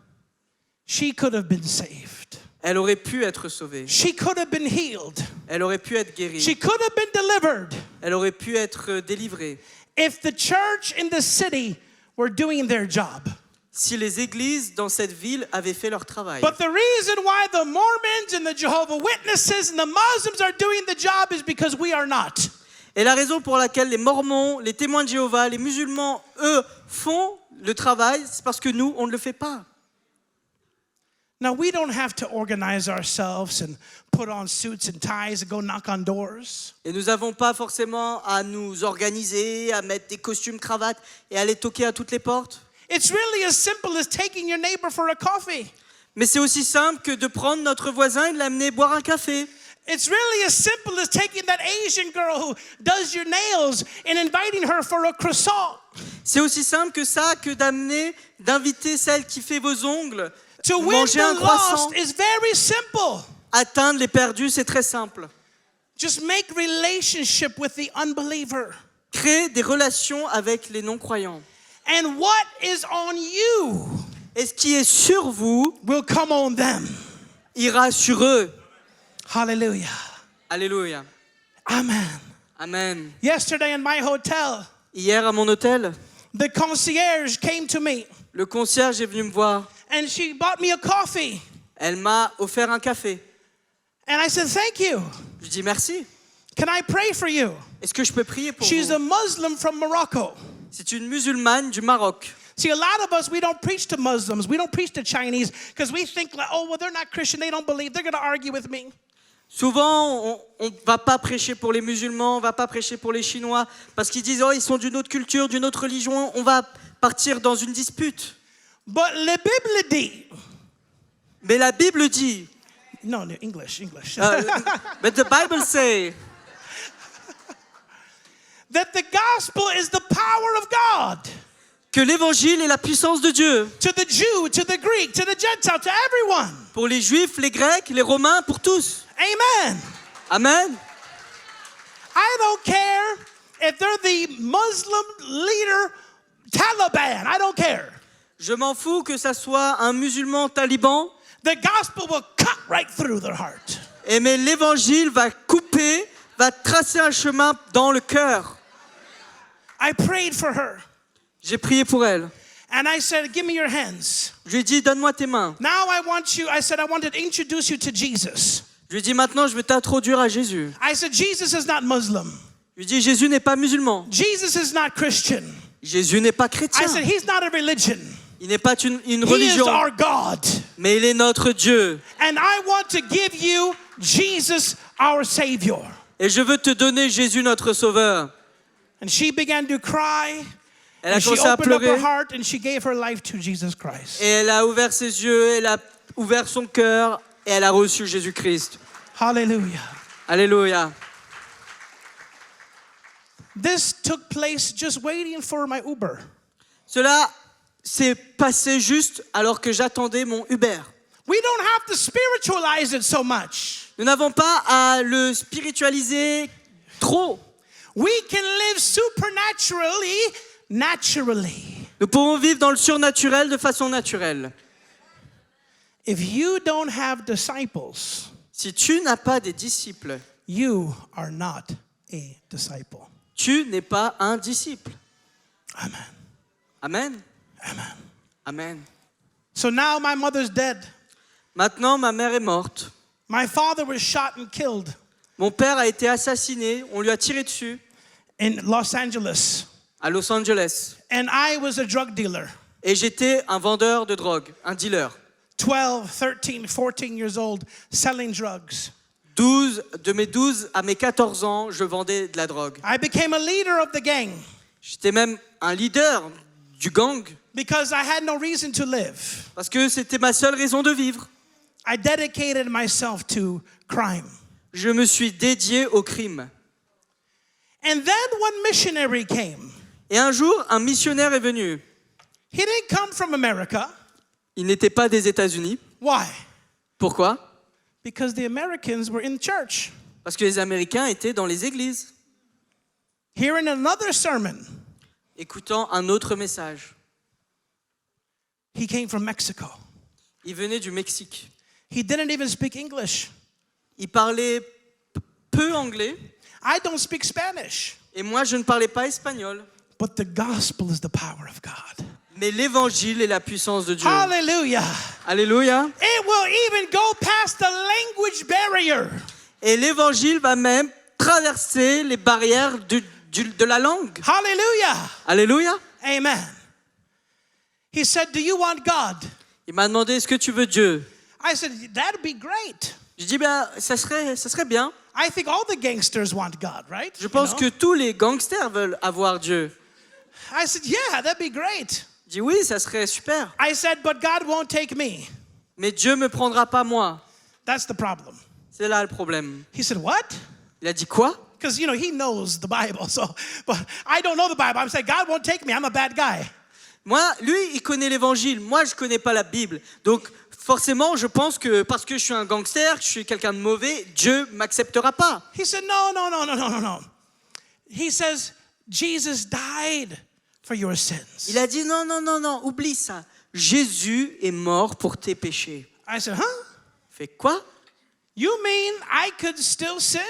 She could have been saved. Elle aurait pu être sauvée. She could have been healed. Elle aurait pu être guérie. She could have been delivered Elle aurait pu être délivrée. if the church in the city were doing their job. Si les églises dans cette ville avaient fait leur travail. But the reason why the Mormons and the Jehovah's Witnesses and the Muslims are doing the job is because we are not. Et la raison pour laquelle les Mormons, les témoins de Jéhovah, les musulmans, eux, font le travail, c'est parce que nous, on ne le fait pas. Now, we don't have to organize ourselves and put on suits and ties and go knock on doors. Et nous n'avons pas forcément à nous organiser, à mettre des costumes, cravates et aller toquer à toutes les portes. It's really as simple as taking your neighbor for a coffee. Mais c'est aussi simple que de prendre notre voisin et de l'amener boire un café. It's really as simple as taking that Asian girl who does your nails and inviting her for a croissant. C'est aussi simple que ça, que d'inviter celle qui fait vos ongles, To win manger un the croissant, lost is very simple. atteindre les perdus, c'est très simple. Just make relationship with the unbeliever. Créer des relations avec les non-croyants. And what is on you Et ce qui est sur vous will come on them. ira sur eux. Hallelujah. Alléluia. Amen. Amen. Yesterday in my hotel, Hier à mon hôtel, the concierge came to me le concierge est venu me voir. and she bought me a coffee. Elle m'a offert un café. And I said, thank you. Je dis merci. Can I pray for you? Est-ce que je peux prier pour She's vous? a Muslim from Morocco. C'est une musulmane du Maroc. See, a lot of us, we don't preach to Muslims. We don't preach to Chinese because we think, like, oh, well, they're not Christian. They don't believe. They're going to argue with me. Souvent, on ne va pas prêcher pour les musulmans, on ne va pas prêcher pour les Chinois, parce qu'ils disent, oh, ils sont d'une autre culture, d'une autre religion, on va partir dans une dispute. But la Bible dit, Mais la Bible dit, no, English. but the Bible say, That the gospel is the power of God que l'évangile est la puissance de Dieu. to the Jew, to the Greek, to the Gentile, to everyone. Pour les Juifs, les Grecs, les Romains, pour tous. Amen. Amen. I don't care if they're the Muslim leader, Taliban. I don't care. Je m'en fous que ça soit un musulman taliban, The gospel will cut right through their heart. mais l'évangile va couper, va tracer un chemin dans le cœur. I prayed for her. J'ai prié pour elle. And I said, give me your hands. Je lui ai dit, donne-moi tes mains. Now I want to introduce you to Jesus. Je lui ai dit, maintenant, je vais t'introduire à Jésus. I said, Jesus is not Muslim. Je lui ai dit, Jésus n'est pas musulman. Jesus is not Christian. Jésus n'est pas I chrétien. said, he's not a religion. Il n'est pas une He is religion, our God. mais il est notre Dieu. And I want to give you Jesus, our Savior. Et je veux te donner Jésus, notre Sauveur. And she began to cry. Elle a And she commencé à opened up her pleurer. heart and she gave her life to Jesus Christ. Et elle a ouvert ses yeux, elle a ouvert son cœur et elle a reçu Jésus-Christ. Hallelujah. Alléluia. This took place just waiting for my Uber. Cela s'est passé juste alors que j'attendais mon Uber. We don't have to spiritualize it so much. Nous n'avons pas à le spiritualiser trop. We can live supernaturally, naturally. Nous pouvons vivre dans le surnaturel de façon naturelle. If you don't have disciples, Si tu n'as pas des disciples, you are not a disciple. tu n'es pas un disciple. Amen. Amen. Amen. Amen. So now my mother's dead. Maintenant, ma mère est morte. My father was shot and killed Mon père a été assassiné, on lui a tiré dessus in Los Angeles. à Los Angeles. And I was a drug dealer. Et j'étais un vendeur de drogue, un dealer. 12, 13, 14 years old, selling drugs. De mes 12 à mes 14 ans, je vendais de la drogue. I became a leader of the gang J'étais même un leader du gang because I had no reason to live. parce que c'était ma seule raison de vivre. I dedicated myself to crime. Je me suis dédié au crime. And then one missionary came. Et un jour, un missionnaire est venu. He didn't come from America. Il n'était pas des États-Unis. Why? Pourquoi? Because the Americans were in church. Parce que les Américains étaient dans les églises, Hearing another sermon. écoutant un autre message. He came from Mexico. Il venait du Mexique. He didn't even speak English. Il parlait peu anglais I don't speak Spanish. et moi je ne parlais pas espagnol. But the gospel is the power of God. Mais l'évangile est la puissance de Dieu. Hallelujah. Alléluia. It will even go past the language barrier. Et l'évangile va même traverser les barrières de la langue. Hallelujah. Alléluia. Amen. He said, do you want God? Il m'a demandé, est-ce que tu veux Dieu? I said, that'd be great. Je dis, ça serait bien. I think all the gangsters want God, right? Je pense que tous les gangsters veulent avoir Dieu. I said, yeah, that'd be great. Je dis, oui, ça serait super. I said, but God won't take me. Mais Dieu ne me prendra pas moi. That's the problem. C'est là le problème. He said, what? Il a dit quoi? Because, he knows the Bible. But I don't know the Bible. I'm saying, God won't take me. I'm a bad guy. Moi, lui, il connaît l'évangile. Moi, je connais pas la Bible. Donc, forcément, je pense que parce que je suis un gangster, que je suis quelqu'un de mauvais, Dieu m'acceptera pas. He said, no. He says, Jesus died for your sins. Il a dit non, oublie ça. Jésus est mort pour tes péchés. I said, huh? Fait quoi? You mean I could still sin?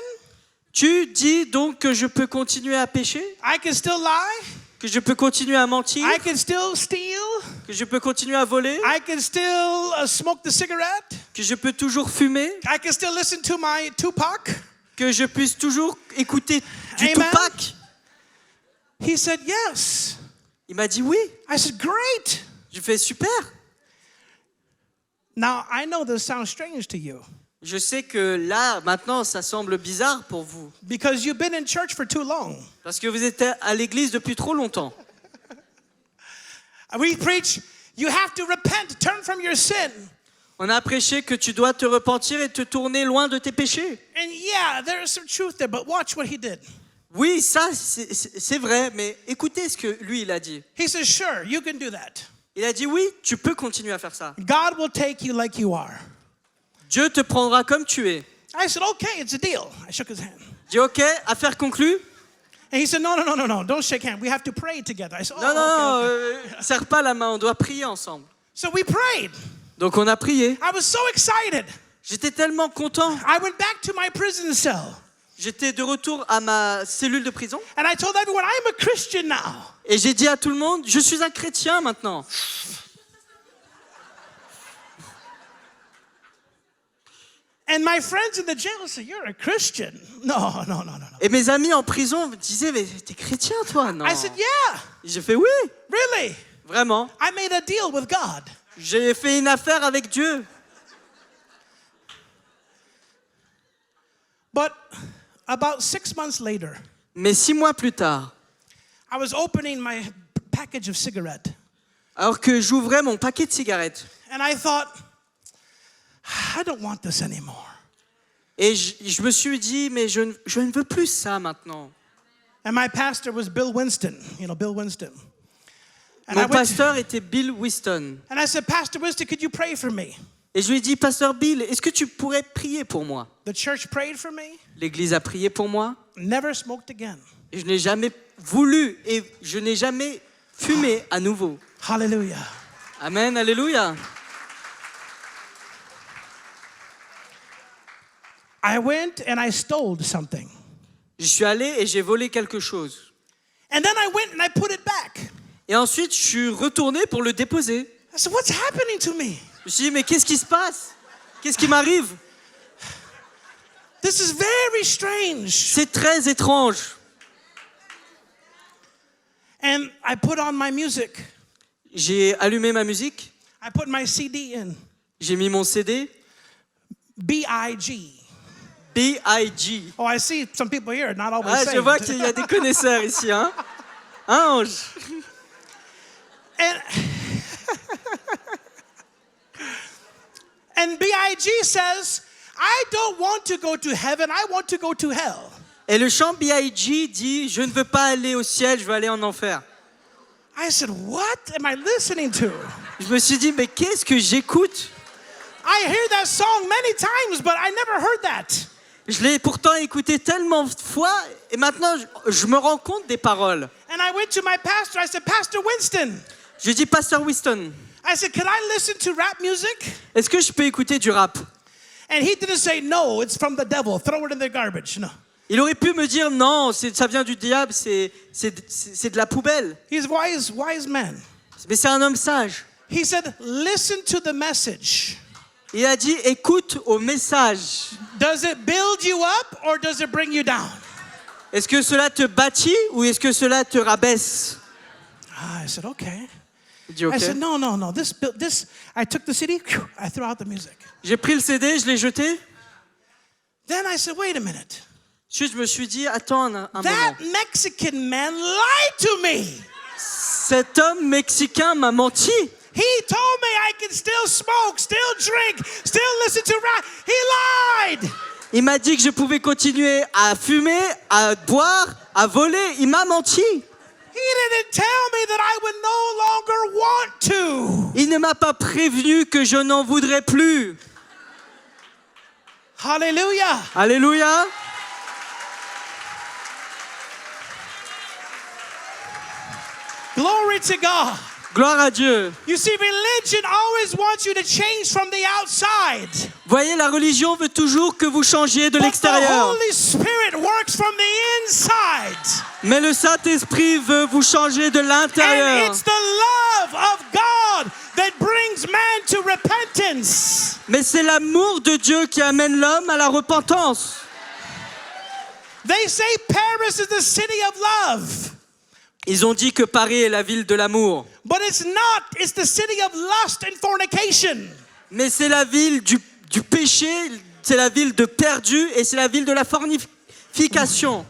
Tu dis donc que je peux continuer à pécher? I can still lie? Que je peux continuer à mentir? I can still steal? Que je peux continuer à voler? I can still smoke the cigarette? Que je peux toujours fumer? I can still listen to my Tupac? Que je puisse toujours écouter du Amen. Tupac? He said, yes. Il m'a dit oui. I said, great. Je fais super. Now, I know this sounds strange to you Je sais que là, maintenant, ça semble bizarre pour vous. because you've been in church for too long. Parce que vous êtes à l'église depuis trop longtemps. We preach, you have to repent, turn from your sin. On a prêché que tu dois te repentir et te tourner loin de tes péchés. And yeah, there is some truth there, but watch what he did. Oui, ça, c'est vrai, mais écoutez ce que lui, il a dit. He says, sure, you can do that. Il a dit, oui, tu peux continuer à faire ça. God will take you like you are. Dieu te prendra comme tu es. I said, okay, it's a deal. I shook his hand. Je dis, ok, affaire conclue. And he said, no, don't shake hands. We have to pray together. I said, Non, okay. serre pas la main, on doit prier ensemble. So we prayed. Donc on a prié. I was so excited. J'étais tellement content. I went back to my prison cell. J'étais de retour à ma cellule de prison. And I told everyone, I'm a Christian now. Et j'ai dit à tout le monde, je suis un chrétien maintenant. And my friends in the jail said, you're a Christian. No. Et mes amis en prison me disaient, mais t'es chrétien toi, non? I said, yeah, J'ai fait oui, really. vraiment. I made a deal with God. J'ai fait une affaire avec Dieu. But about 6 months later, Mais 6 mois plus tard, I was opening my package of cigarettes. alors que j'ouvrais mon paquet de cigarettes, And I thought, I don't want this anymore. et je me suis dit, mais je ne veux plus ça maintenant. And my pastor was Bill Winston, Bill Winston. And Mon pasteur était Bill Winston. and I said, Pastor Winston, could you pray for me? Et je lui ai dit, Pasteur Bill, est-ce que tu pourrais prier pour moi? The church prayed for me. L'église a prié pour moi. Never smoked again. Et je n'ai jamais voulu et je n'ai jamais fumé à nouveau. Hallelujah. Amen, alléluia. I went and I stole something. Je suis allé et j'ai volé quelque chose. And then I went and I put it back. Et ensuite, je suis retourné pour le déposer. I said, what's happening to me? Je me suis dit, mais qu'est-ce qui se passe? Qu'est-ce qui m'arrive? This is very strange. C'est très étrange. And I put on my music. J'ai allumé ma musique. I put my CD in. J'ai mis mon CD. B.I.G. B.I.G. Oh, I see some people here, not always Ah, saved. je vois qu'il y a des connaisseurs ici, hein? Hein, Ange? And B.I.G. says, I don't want to go to heaven, I want to go to hell. Et le chant B.I.G. dit, je ne veux pas aller au ciel, je veux aller en enfer. I said, what am I listening to? Je me suis dit, mais qu'est-ce que j'écoute? I hear that song many times, but I never heard that. Je l'ai pourtant écouté tellement de fois, et maintenant, je me rends compte des paroles. And I went to my pastor, I said, Pastor Winston. Je dis, Pasteur Winston, I said, can I listen to rap music? est-ce que je peux écouter du rap? And he didn't say, no, it's from the devil, throw it in the garbage. No. Il aurait pu me dire, non, ça vient du diable, c'est de la poubelle. He's wise man. Mais c'est un homme sage. He said, listen to the message. Il a dit, écoute au message. Does it build you up or does it bring you down? Est-ce que cela te bâtit ou est-ce que cela te rabaisse? I said, okay. Il dit, ok. I said, no. This. I took the CD, I threw out the music. J'ai pris le CD, je l'ai jeté. Then I said, wait a minute. Ensuite, je me suis dit, attends un moment. That Mexican man lied to me. Cet homme mexicain m'a menti. He told me I can still smoke, still drink, still listen to rap. He lied. Il m'a dit que je pouvais continuer à fumer, à boire, à voler. Il m'a menti. He didn't tell me that I would no longer want to. Il ne m'a pas prévenu que je n'en voudrais plus. Hallelujah. Alléluia. Glory to God. Gloire à Dieu. You see, religion always wants you to change from the outside. Voyez, la religion veut toujours que vous changiez de But the l'extérieur. Holy Spirit works from the inside. Mais le Saint-Esprit veut vous changer de And l'intérieur. it's the love of God that brings man to repentance. Mais c'est l'amour de Dieu qui amène l'homme à la repentance. They say Paris is the city of love. Ils ont dit que Paris est la ville de l'amour. But it's not. It's the city of lust and fornication. Mais c'est la ville du péché, c'est la ville de perdu et c'est la ville de la fornication.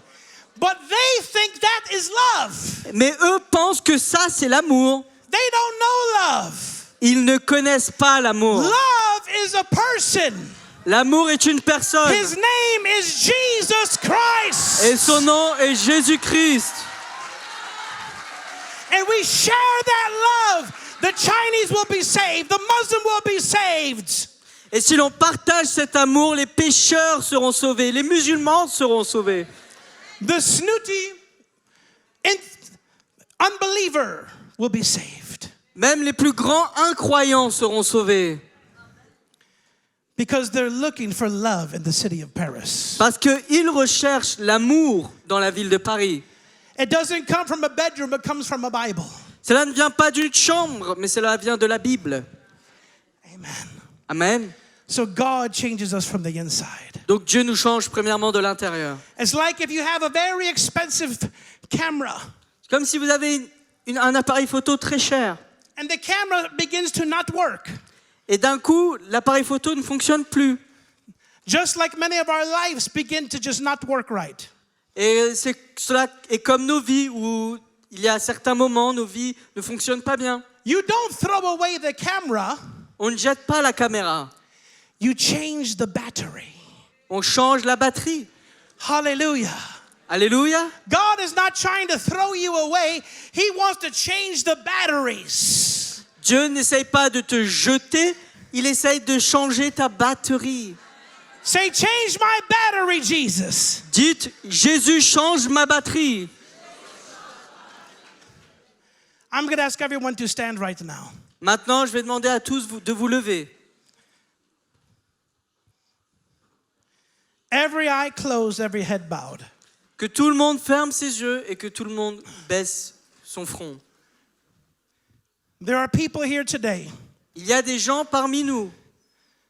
But they think that is love. Mais eux pensent que ça, c'est l'amour. They don't know love. Ils ne connaissent pas l'amour. Love is a person. L'amour est une personne. His name is Jesus Christ. Et son nom est Jésus-Christ. And we share that love. The Chinese will be saved. The Muslim will be saved. Et si l'on partage cet amour, les pécheurs seront sauvés, les musulmans seront sauvés. The snooty unbeliever will be saved. Même les plus grands incroyants seront sauvés. Because they're looking for love in the city of Paris. Parce qu'ils recherchent l'amour dans la ville de Paris. It doesn't come from a bedroom, it comes from a Bible. Cela ne vient pas d'une chambre, mais cela vient de la Bible. Amen. Amen. So God changes us from the inside. Donc Dieu nous change premièrement de l'intérieur. It's like if you have a very expensive camera C'est comme si vous avez un appareil photo très cher. and the camera begins to not work. Et d'un coup, l'appareil photo ne fonctionne plus. Just like many of our lives begin to just not work right. Et cela est comme nos vies où il y a certains moments, nos vies ne fonctionnent pas bien. You don't throw away the camera, On ne jette pas la caméra. you change the battery. On change la batterie. Hallelujah. Alléluia. God is not trying to throw you away. He wants to change the batteries. Dieu n'essaye pas de te jeter, il essaye de changer ta batterie. Say, change my battery, Jesus. Dites, Jésus change ma batterie. I'm going to ask everyone to stand right now. Maintenant, je vais demander à tous de vous lever. Every eye closed, every head bowed. Que tout le monde ferme ses yeux et que tout le monde baisse son front. There are people here today, Il y a des gens parmi nous,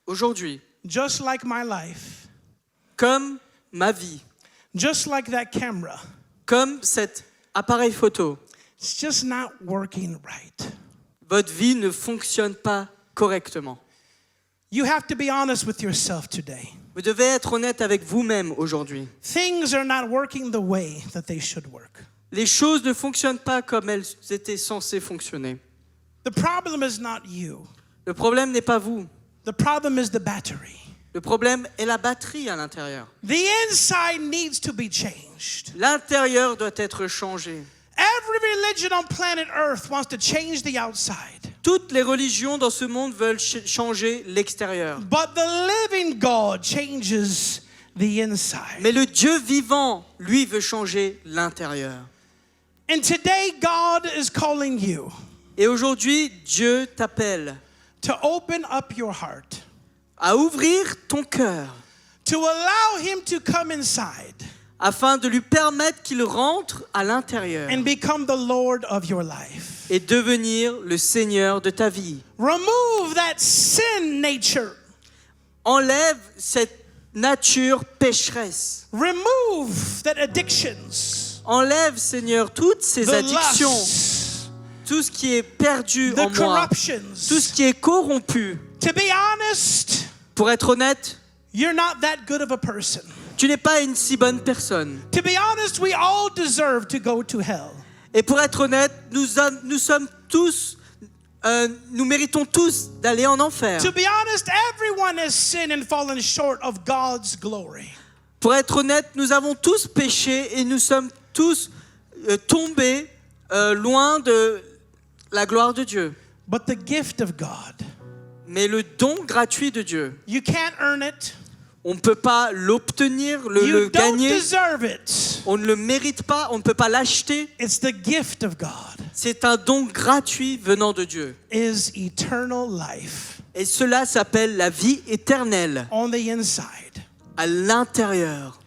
aujourd'hui, just like my life, comme ma vie, just like that camera. comme cet appareil photo. It's just not working right. Votre vie ne fonctionne pas correctement. You have to be honest with yourself today. Vous devez être honnête avec vous-même aujourd'hui. Things are not working the way that they should work. Les choses ne fonctionnent pas comme elles étaient censées fonctionner. The problem is not you. Le problème n'est pas vous. The problem is the battery. Le problème est la batterie à l'intérieur. The inside needs to be changed. L'intérieur doit être changé. Every religion on planet Earth wants to change the outside. Toutes les religions dans ce monde veulent changer l'extérieur. But the living God changes the inside. Mais le Dieu vivant, lui, veut changer l'intérieur. And today God is calling you Et aujourd'hui, Dieu t'appelle to open up your heart, à ouvrir ton cœur to allow Him to come inside afin de lui permettre qu'il rentre à l'intérieur and become the Lord of your life. et devenir le Seigneur de ta vie. Remove that sin nature. Enlève cette nature pécheresse. Remove that addictions, Enlève, Seigneur, toutes ces the addictions, lusts, tout ce qui est perdu the en moi, corruptions. tout ce qui est corrompu. To be honest, Pour être honnête, you're not that good of a person. tu n'es pas une si bonne personne. To be honest, we all deserve to go to hell. Et pour être honnête, nous sommes tous nous méritons tous d'aller en enfer. To be honest, everyone has sinned and fallen short of God's glory. Pour être honnête, nous avons tous péché et nous sommes tous tombés loin de la gloire de Dieu. But the gift of God, Mais le don gratuit de Dieu, you can't earn it. on ne peut pas l'obtenir, le You don't gagner. deserve it. On ne le mérite pas, on ne peut pas l'acheter. It's the gift of God. C'est un don gratuit venant de Dieu. Is eternal life Et cela s'appelle la vie éternelle on the inside. à l'intérieur.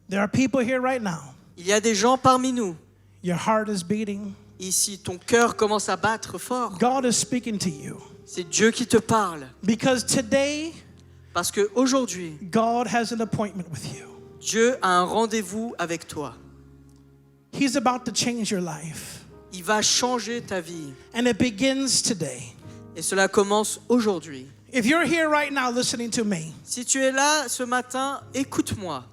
There are people here right now. Il y a des gens parmi nous. Your heart is beating. Ici, ton cœur commence à battre fort. God is speaking to you. C'est Dieu qui te parle. Because today, Parce qu'aujourd'hui, God has an appointment with you. Dieu a un rendez-vous avec toi. He's about to change your life. Il va changer ta vie. And it begins today. Et cela commence aujourd'hui. If you're here right now listening to me, Si tu es là ce matin, écoute-moi.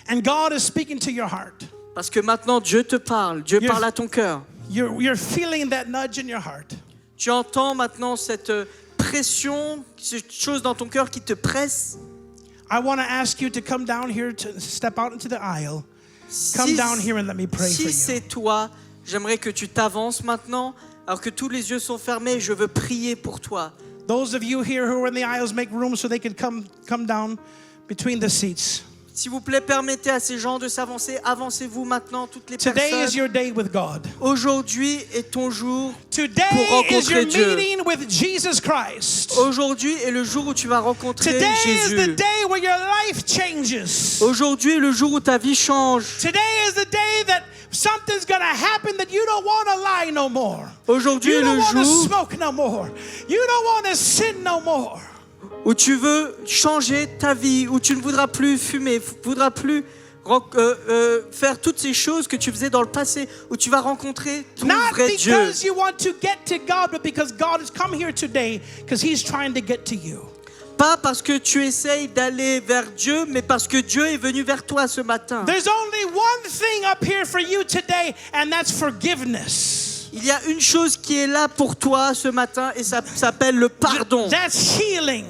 and God is speaking to your heart, Parce que maintenant, Dieu te parle. Dieu Yes. parle à ton cœur. you're feeling that nudge in your heart. Tu entends maintenant cette pression, cette chose dans ton cœur qui te presse. I want to ask you to come down here, to step out into the aisle. Come Si, down here and let me pray for si you. c'est toi, j'aimerais que tu t'avances maintenant, alors que tous les yeux sont fermés. Je veux prier pour toi. Those of you here who are in the aisles, make room so they can come down between the seats. S'il vous plaît, permettez à ces gens de s'avancer. Avancez-vous maintenant, toutes les Today is personnes. your day with God. Aujourd'hui est ton jour. Today rencontrer is your Dieu. meeting with Jesus Christ. Aujourd'hui est le jour où tu vas rencontrer Today is the Jésus. day where your life changes. Aujourd'hui est le jour où ta vie change. Today is the day that something's going to happen that you don't want to lie no more. Aujourd'hui You est don't le want to jour smoke no more. You don't want to sin no more. où tu veux changer ta vie, où tu ne voudras plus fumer, voudras plus faire toutes ces choses que tu faisais dans le passé, où tu vas rencontrer ton Not vrai Dieu. because you want to get to God, but because God has come here today because He's trying to get to you. Pas parce que tu essayes d'aller vers Dieu, mais parce que Dieu est venu vers toi ce matin. There's only one thing up here for you today, and that's forgiveness. Il y a une chose qui est là pour toi ce matin et ça s'appelle le pardon, That's healing.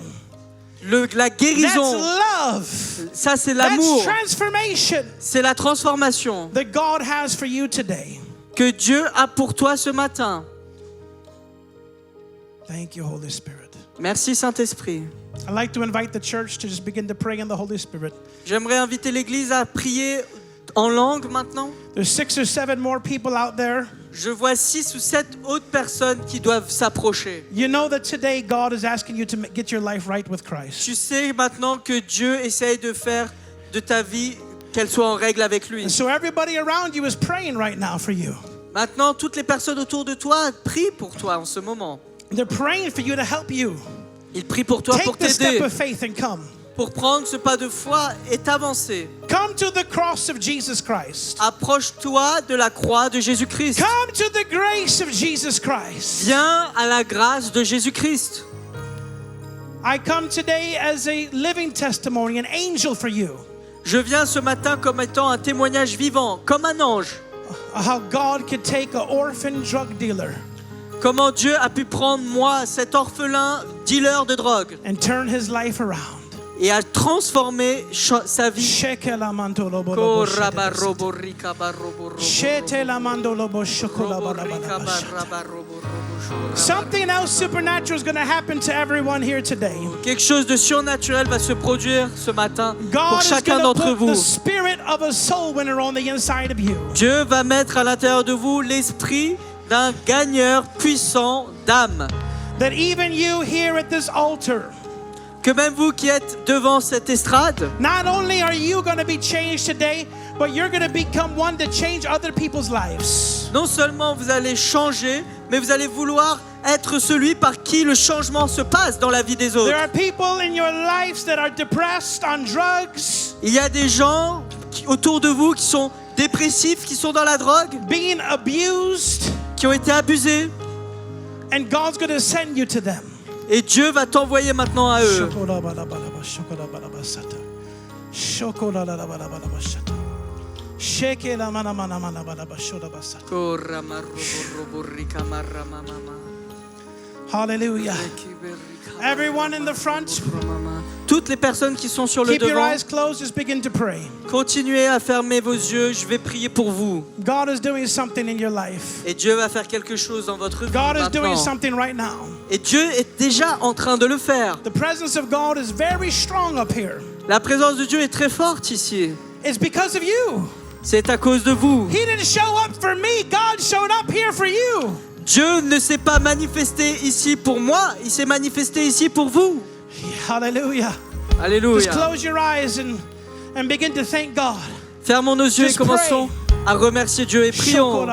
la That's guérison. love. Ça c'est That's l'amour, transformation c'est la transformation that God has for you today. que Dieu a pour toi ce matin. Thank you, Holy Spirit. Merci Saint-Esprit. I'd like to invite the church to just begin to pray in the Holy Spirit. J'aimerais inviter l'Église à prier en langue maintenant. There's 6 or 7 more people out there. Je vois 6 ou 7 autres personnes qui doivent s'approcher. You know that today God is asking you to get your life right with Christ. Tu sais maintenant que Dieu essaye de faire de ta vie qu'elle soit en règle avec lui. And so everybody around you is praying right now for you. Maintenant, toutes les personnes autour de toi prient pour toi en ce moment. They're praying for you to help you. Ils prient pour toi, pour Take the step t'aider, of faith and come. pour prendre ce pas de foi et t'avancer. Come to the cross of Jesus Christ. Approche-toi de la croix de Jésus-Christ. Come to the grace of Jesus Christ. Viens à la grâce de Jésus-Christ. I come today as a living testimony, an angel for you. Je viens ce matin comme étant un témoignage vivant, comme un ange. How God could take an orphan drug dealer Comment Dieu a pu prendre moi, cet orphelin dealer de drogue, and turn his life around. et a transformé sa vie. Shekelamandolobo Shetelamandolobo shokolabalabalabash. Something else supernatural is going to happen to everyone here today. Quelque chose de surnaturel va se produire ce matin pour God is chacun going to d'entre put the vous. spirit of a soul winner on the inside of you. Dieu va mettre à l'intérieur de vous l'esprit d'un gagneur puissant d'âme. That even you here at this altar, Que même vous qui êtes devant cette estrade, not only are you going to be changed today, but you're going to become one to change other people's lives. non seulement vous allez changer, mais vous allez vouloir être celui par qui le changement se passe dans la vie des autres. There are people in your lives that are depressed on drugs, Il y a des gens autour de vous qui sont dépressifs, qui sont dans la drogue, being abused, qui ont été abusés, and God's going to send you to them. et Dieu va t'envoyer maintenant à eux. Hallelujah. Everyone in the front, Toutes les personnes qui sont sur le keep your devant, eyes closed, just begin to pray. continuez à fermer vos yeux, je vais prier pour vous. God is doing something in your life. Et Dieu va faire quelque chose dans votre vie God is doing maintenant. something right now. Et Dieu est déjà en train de le faire. The presence of God is very strong up here. La présence de Dieu est très forte ici. It's because of you. C'est à cause de vous. He didn't show up for me. God showed up here for you. Dieu ne s'est pas manifesté ici pour moi, il s'est manifesté ici pour vous. Hallelujah. Just Alléluia. close your eyes and begin to thank God. Fermons nos yeux et Just commençons à remercier Dieu et prions.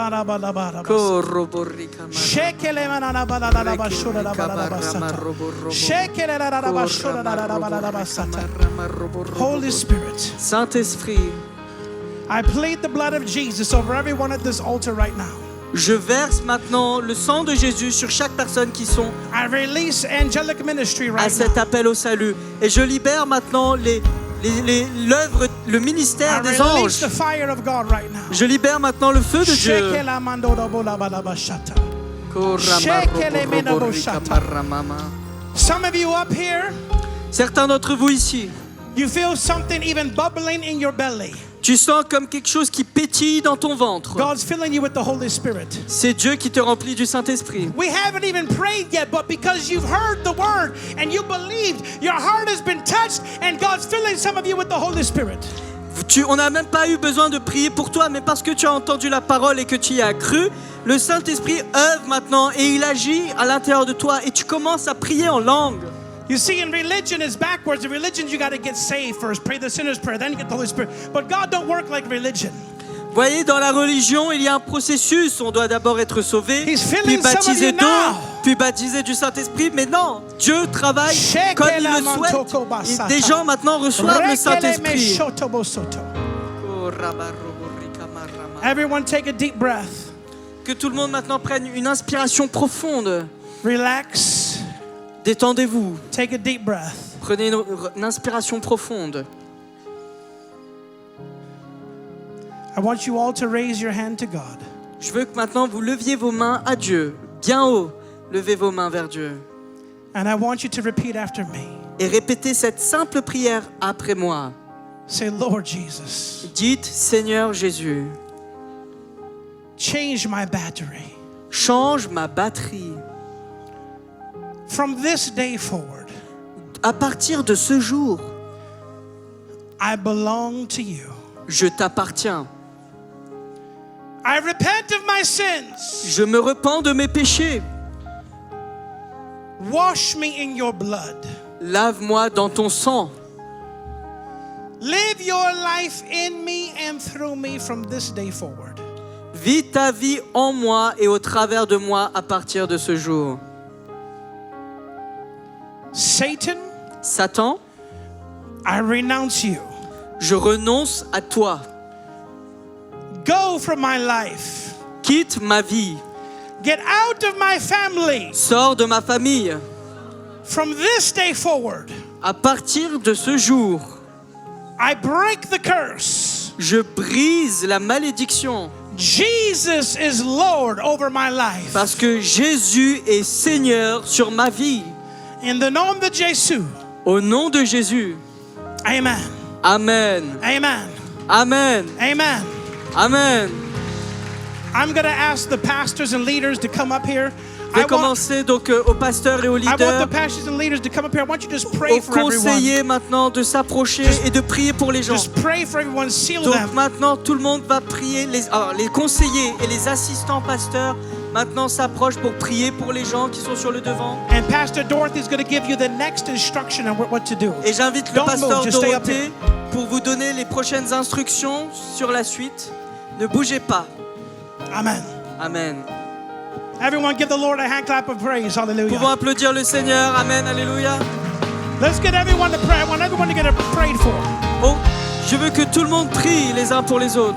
Holy Spirit, Saint-Esprit, I plead the blood of Jesus over everyone at this altar right now. je verse maintenant le sang de Jésus sur chaque personne qui sont I release angelic ministry à right cet now. appel au salut. Et je libère maintenant l'œuvre, le I ministère des release anges. the fire of God right now. Je libère maintenant le feu de Dieu. Some of you up here, Certains d'entre vous ici, you feel something even bubbling in your belly. tu sens comme quelque chose qui pétille dans ton ventre. God's filling you with the Holy Spirit. C'est Dieu qui te remplit du Saint-Esprit. We haven't even prayed yet, but because you've heard the word and you believed, your heart has been touched, and God's filling some of you with the Holy Spirit. On n'a même pas eu besoin de prier pour toi, mais parce que tu as entendu la parole et que tu y as cru, le Saint-Esprit œuvre maintenant et il agit à l'intérieur de toi et tu commences à prier en langue. You see, in religion, it's backwards. In religion, you got to get saved first, pray the sinner's prayer, then you get the Holy Spirit. But God don't work like religion. Vous voyez, dans la religion, il y a un processus. On doit d'abord être sauvé, He's puis filling some of baptisé you d'eau, now. puis baptisé du Saint-Esprit. Mais non, Dieu travaille comme il le souhaite. Et des gens maintenant reçoivent le Saint-Esprit. Everyone take a deep breath. Que tout le monde maintenant prenne une inspiration profonde. Relax. Détendez-vous. Take a deep breath. Prenez une inspiration profonde. I want you all to raise your hand to God. Je veux que maintenant vous leviez vos mains à Dieu. Bien haut, levez vos mains vers Dieu. And I want you to repeat after me. Et répétez cette simple prière après moi. Say, Lord Jesus, Dites, Seigneur Jésus, change my battery. change ma batterie. From this day forward, À partir de ce jour, I belong to you. je t'appartiens. I repent of my sins. Je me repens de mes péchés. Wash me in your blood. Lave-moi dans ton sang. Live your life in me and through me from this day forward. Vis ta vie en moi et au travers de moi à partir de ce jour. Satan, Satan, I renounce you. je renonce à toi. Go from my life. Quitte ma vie. Get out of my family. Sors de ma famille. From this day forward, À partir de ce jour, I break the curse. je brise la malédiction Jesus is Lord over my life. parce que Jésus est Seigneur sur ma vie. In the name of Jesus. Au nom de Jésus. Amen. Amen. Amen. Amen. Amen. Amen. I'm going to ask the pastors and leaders to come up here. Je vais commencer donc aux pasteurs et aux I want leaders, the pastors and leaders to come up here. I want you to just pray aux for everyone. conseillers maintenant de s'approcher et de prier pour les gens. Just pray for everyone. Seal Donc them. maintenant tout le monde va prier, les conseillers et les assistants pasteurs maintenant s'approchent pour prier pour les gens qui sont sur le devant. And Pastor Dorothy is going to give you the next instruction on what to do. Et j'invite le Don't pasteur move, just stay up Dorothée pour vous donner les prochaines instructions sur la suite. Ne bougez pas. Amen. Amen. Everyone give the Lord a hand clap of praise. Pouvons Hallelujah. applaudir le Seigneur. Amen. Alléluia. Let's get everyone to pray. I want everyone to get prayed for. Oh, je veux que tout le monde prie les uns pour les autres.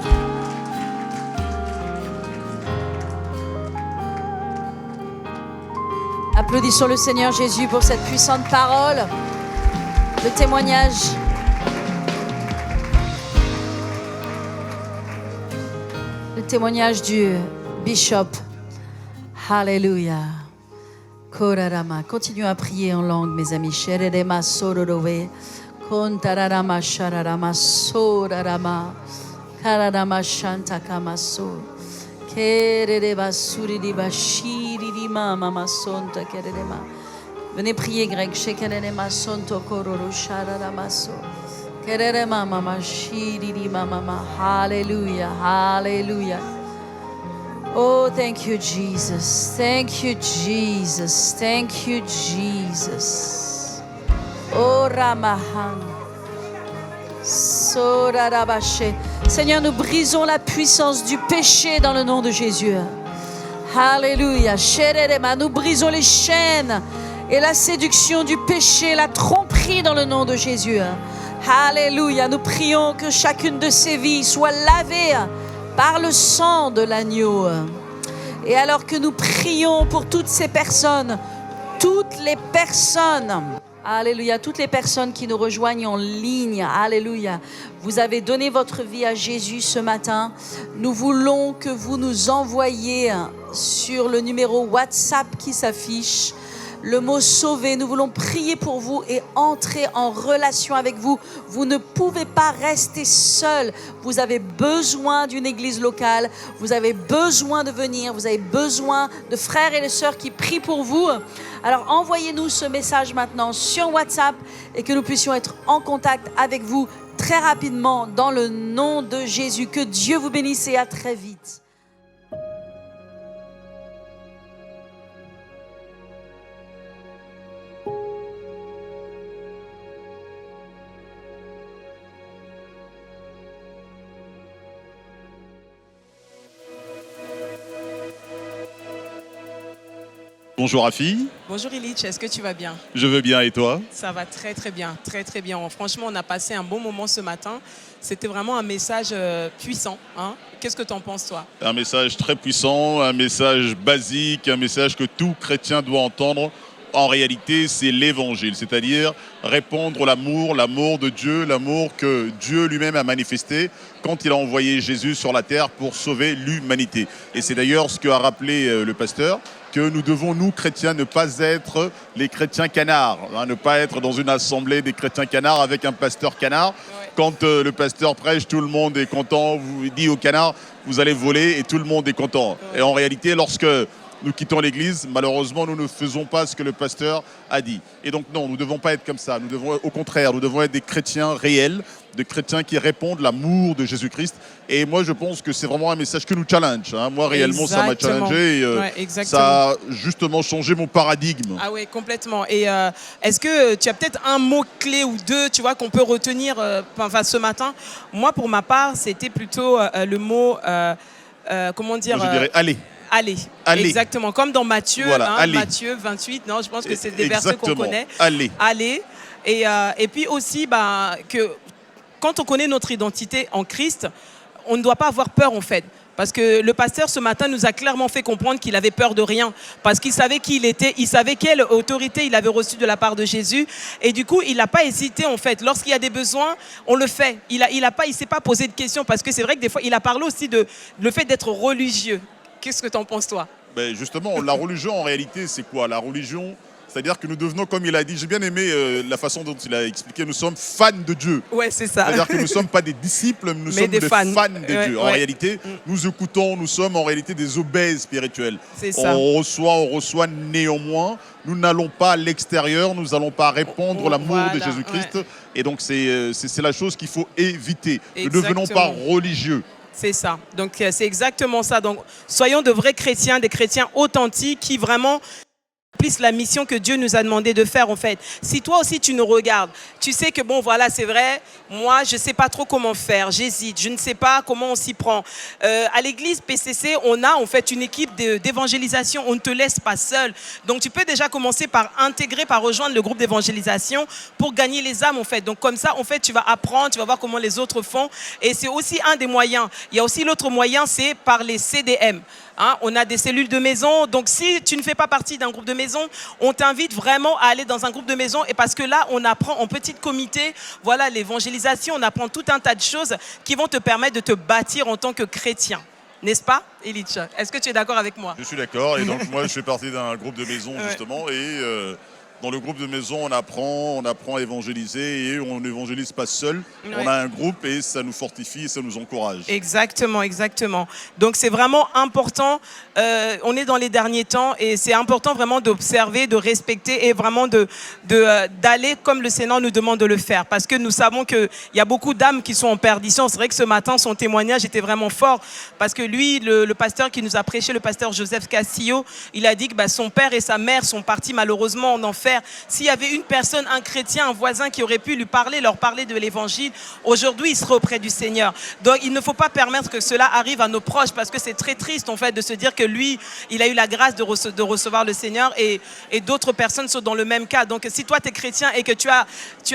Applaudissons le Seigneur Jésus pour cette puissante parole, le témoignage. Le témoignage du bishop. Alléluia. Korarama. Continuons à prier en langue, mes amis. Shererema sororove. Kontararama shararama sorarama. Kararama shantakama so. Kerereba suririba shiririma mama sonta kererema. Venez prier grec. Shekererema sonto kororo shararama so. Kererema mama shiririma mama. Hallelujah. Hallelujah. Oh, thank you, Jesus. Thank you, Jesus. Thank you, Jesus. Oh, Ramahan. Sorarabaché. Seigneur, nous brisons la puissance du péché dans le nom de Jésus. Alléluia. Shererema. Nous brisons les chaînes et la séduction du péché, la tromperie dans le nom de Jésus. Alléluia. Nous prions que chacune de ces vies soit lavée par le sang de l'agneau. Et alors que nous prions pour toutes ces personnes, alléluia, toutes les personnes qui nous rejoignent en ligne, alléluia, vous avez donné votre vie à Jésus ce matin. Nous voulons que vous nous envoyiez sur le numéro WhatsApp qui s'affiche le mot sauvé. Nous voulons prier pour vous et entrer en relation avec vous. Vous ne pouvez pas rester seul. Vous avez besoin d'une église locale. Vous avez besoin de venir. Vous avez besoin de frères et de sœurs qui prient pour vous. Alors envoyez-nous ce message maintenant sur WhatsApp et que nous puissions être en contact avec vous très rapidement dans le nom de Jésus. Que Dieu vous bénisse et à très vite. Bonjour Rafi. Bonjour Illich, est-ce que tu vas bien? Je veux bien et toi? Ça va très très bien, très très bien. Franchement, on a passé un bon moment ce matin. C'était vraiment un message puissant. Hein? Qu'est-ce que tu en penses toi? Un message très puissant, un message basique, un message que tout chrétien doit entendre. En réalité, c'est l'évangile, c'est-à-dire répandre l'amour de Dieu, l'amour que Dieu lui-même a manifesté quand il a envoyé Jésus sur la terre pour sauver l'humanité. Et c'est d'ailleurs ce qu'a rappelé le pasteur, que nous devons, nous, chrétiens, ne pas être les chrétiens canards, hein, ne pas être dans une assemblée des chrétiens canards avec un pasteur canard. Ouais. Quand le pasteur prêche, tout le monde est content, vous dit au canard, vous allez voler et tout le monde est content. Ouais. Et en réalité, lorsque nous quittons l'église, malheureusement, nous ne faisons pas ce que le pasteur a dit. Et donc non, nous ne devons pas être comme ça. Nous devons, au contraire, nous devons être des chrétiens réels, des chrétiens qui répondent l'amour de Jésus-Christ. Et moi, je pense que c'est vraiment un message que nous challenge. Hein. Moi, réellement, exactement. Ça m'a challengé et ça a justement changé mon paradigme. Ah oui, complètement. Et est-ce que tu as peut-être un mot-clé ou deux, tu vois, qu'on peut retenir ce matin? Moi, pour ma part, c'était plutôt le mot, comment dire... Moi, je dirais « allez ». Allez. Exactement, comme dans Matthieu, voilà, hein, Matthieu 28, non, je pense que c'est des versets qu'on connaît. Allez. Et puis aussi, que quand on connaît notre identité en Christ, on ne doit pas avoir peur en fait. Parce que le pasteur ce matin nous a clairement fait comprendre qu'il avait peur de rien. Parce qu'il savait qui il était, il savait quelle autorité il avait reçue de la part de Jésus. Et du coup, il n'a pas hésité en fait. Lorsqu'il y a des besoins, on le fait. Il s'est pas posé de questions. Parce que c'est vrai que des fois, il a parlé aussi de le fait d'être religieux. Qu'est-ce que tu en penses, toi? Ben justement, la religion, en réalité, c'est quoi? La religion, c'est-à-dire que nous devenons, comme il a dit, j'ai bien aimé la façon dont il a expliqué, nous sommes fans de Dieu. Ouais, c'est ça. C'est-à-dire que nous ne sommes pas des disciples, nous sommes des fans de Dieu. En réalité, nous écoutons, nous sommes en réalité des obèses spirituels. C'est ça. On reçoit néanmoins, nous n'allons pas à l'extérieur, nous n'allons pas répandre l'amour de Jésus-Christ. Ouais. Et donc, c'est la chose qu'il faut éviter. Exactement. Ne devenons pas religieux. C'est ça. Donc, c'est exactement ça. Donc, soyons de vrais chrétiens, des chrétiens authentiques qui vraiment accomplissent la mission que Dieu nous a demandé de faire en fait. Si toi aussi tu nous regardes, tu sais que bon voilà c'est vrai, moi je ne sais pas trop comment faire, j'hésite, je ne sais pas comment on s'y prend. À l'église PCC, on a en fait une équipe d'évangélisation, on ne te laisse pas seul. Donc tu peux déjà commencer par rejoindre le groupe d'évangélisation pour gagner les âmes en fait. Donc comme ça en fait tu vas apprendre, tu vas voir comment les autres font et c'est aussi un des moyens. Il y a aussi l'autre moyen, c'est par les CDM. Hein, on a des cellules de maison, donc si tu ne fais pas partie d'un groupe de maison, on t'invite vraiment à aller dans un groupe de maison et parce que là, on apprend en petit comité, voilà l'évangélisation, on apprend tout un tas de choses qui vont te permettre de te bâtir en tant que chrétien. N'est-ce pas, Illich? Est-ce que tu es d'accord avec moi? Je suis d'accord. Et donc, moi, je fais partie d'un groupe de maison, justement. Et dans le groupe de maison, on apprend à évangéliser. Et on n'évangélise pas seul. Ouais. On a un groupe et ça nous fortifie et ça nous encourage. Exactement, exactement. Donc c'est vraiment important, on est dans les derniers temps et c'est important vraiment d'observer, de respecter et vraiment d'aller comme le Seigneur nous demande de le faire. Parce que nous savons qu'il y a beaucoup d'âmes qui sont en perdition. C'est vrai que ce matin, son témoignage était vraiment fort parce que lui, le pasteur qui nous a prêché, le pasteur Joseph Castillo, il a dit que son père et sa mère sont partis malheureusement en enfer. S'il y avait une personne, un chrétien, un voisin qui aurait pu leur parler de l'évangile, aujourd'hui, il serait auprès du Seigneur. Donc, il ne faut pas permettre que cela arrive à nos proches parce que c'est très triste, en fait, de se dire que lui, il a eu la grâce de recevoir le Seigneur et d'autres personnes sont dans le même cas. Donc, si toi, tu es chrétien et que tu as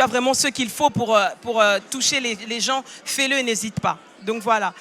vraiment ce qu'il faut pour toucher les gens, fais-le et n'hésite pas. Donc, voilà.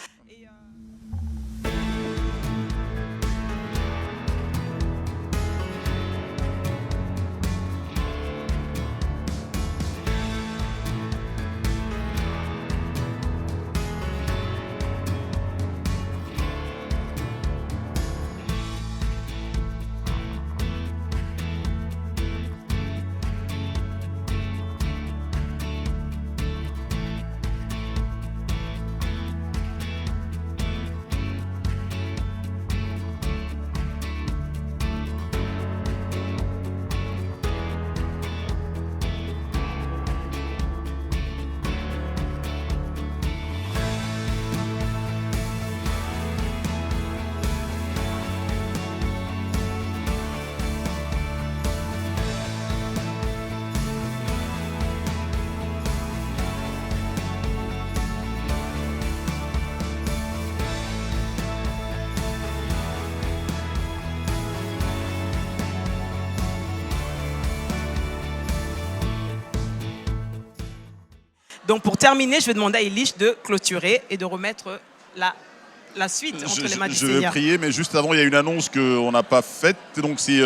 Donc pour terminer, je vais demander à Illich de clôturer et de remettre la suite entre les mains du Je vais Seigneur. prier, mais juste avant, il y a une annonce qu'on n'a pas faite. Donc c'est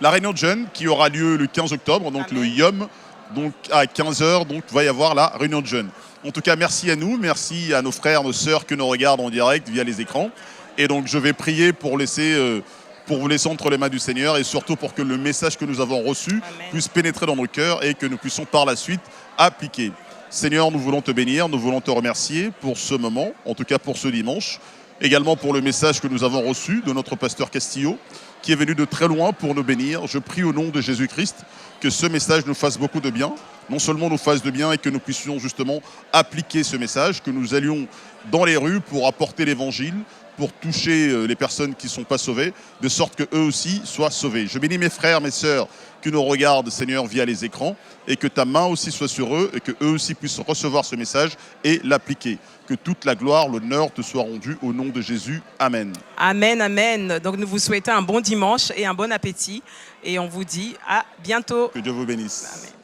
la réunion de jeunes qui aura lieu le 15 octobre, donc Amen. le YOM, donc à 15h, donc va y avoir la réunion de jeunes. En tout cas, merci à nous, merci à nos frères, nos sœurs qui nous regardent en direct via les écrans. Et donc je vais prier pour vous laisser entre les mains du Seigneur et surtout pour que le message que nous avons reçu Amen. puisse pénétrer dans nos cœurs et que nous puissions par la suite appliquer. Seigneur, nous voulons te bénir, nous voulons te remercier pour ce moment, en tout cas pour ce dimanche. Également pour le message que nous avons reçu de notre pasteur Castillo, qui est venu de très loin pour nous bénir. Je prie au nom de Jésus-Christ que ce message nous fasse beaucoup de bien. Non seulement nous fasse de bien et que nous puissions justement appliquer ce message, que nous allions dans les rues pour apporter l'évangile, pour toucher les personnes qui ne sont pas sauvées, de sorte qu'eux aussi soient sauvés. Je bénis mes frères, mes sœurs qui nous regardent, Seigneur, via les écrans, et que ta main aussi soit sur eux, et qu'eux aussi puissent recevoir ce message et l'appliquer. Que toute la gloire, l'honneur te soit rendue au nom de Jésus. Amen. Amen, amen. Donc nous vous souhaitons un bon dimanche et un bon appétit. Et on vous dit à bientôt. Que Dieu vous bénisse. Amen.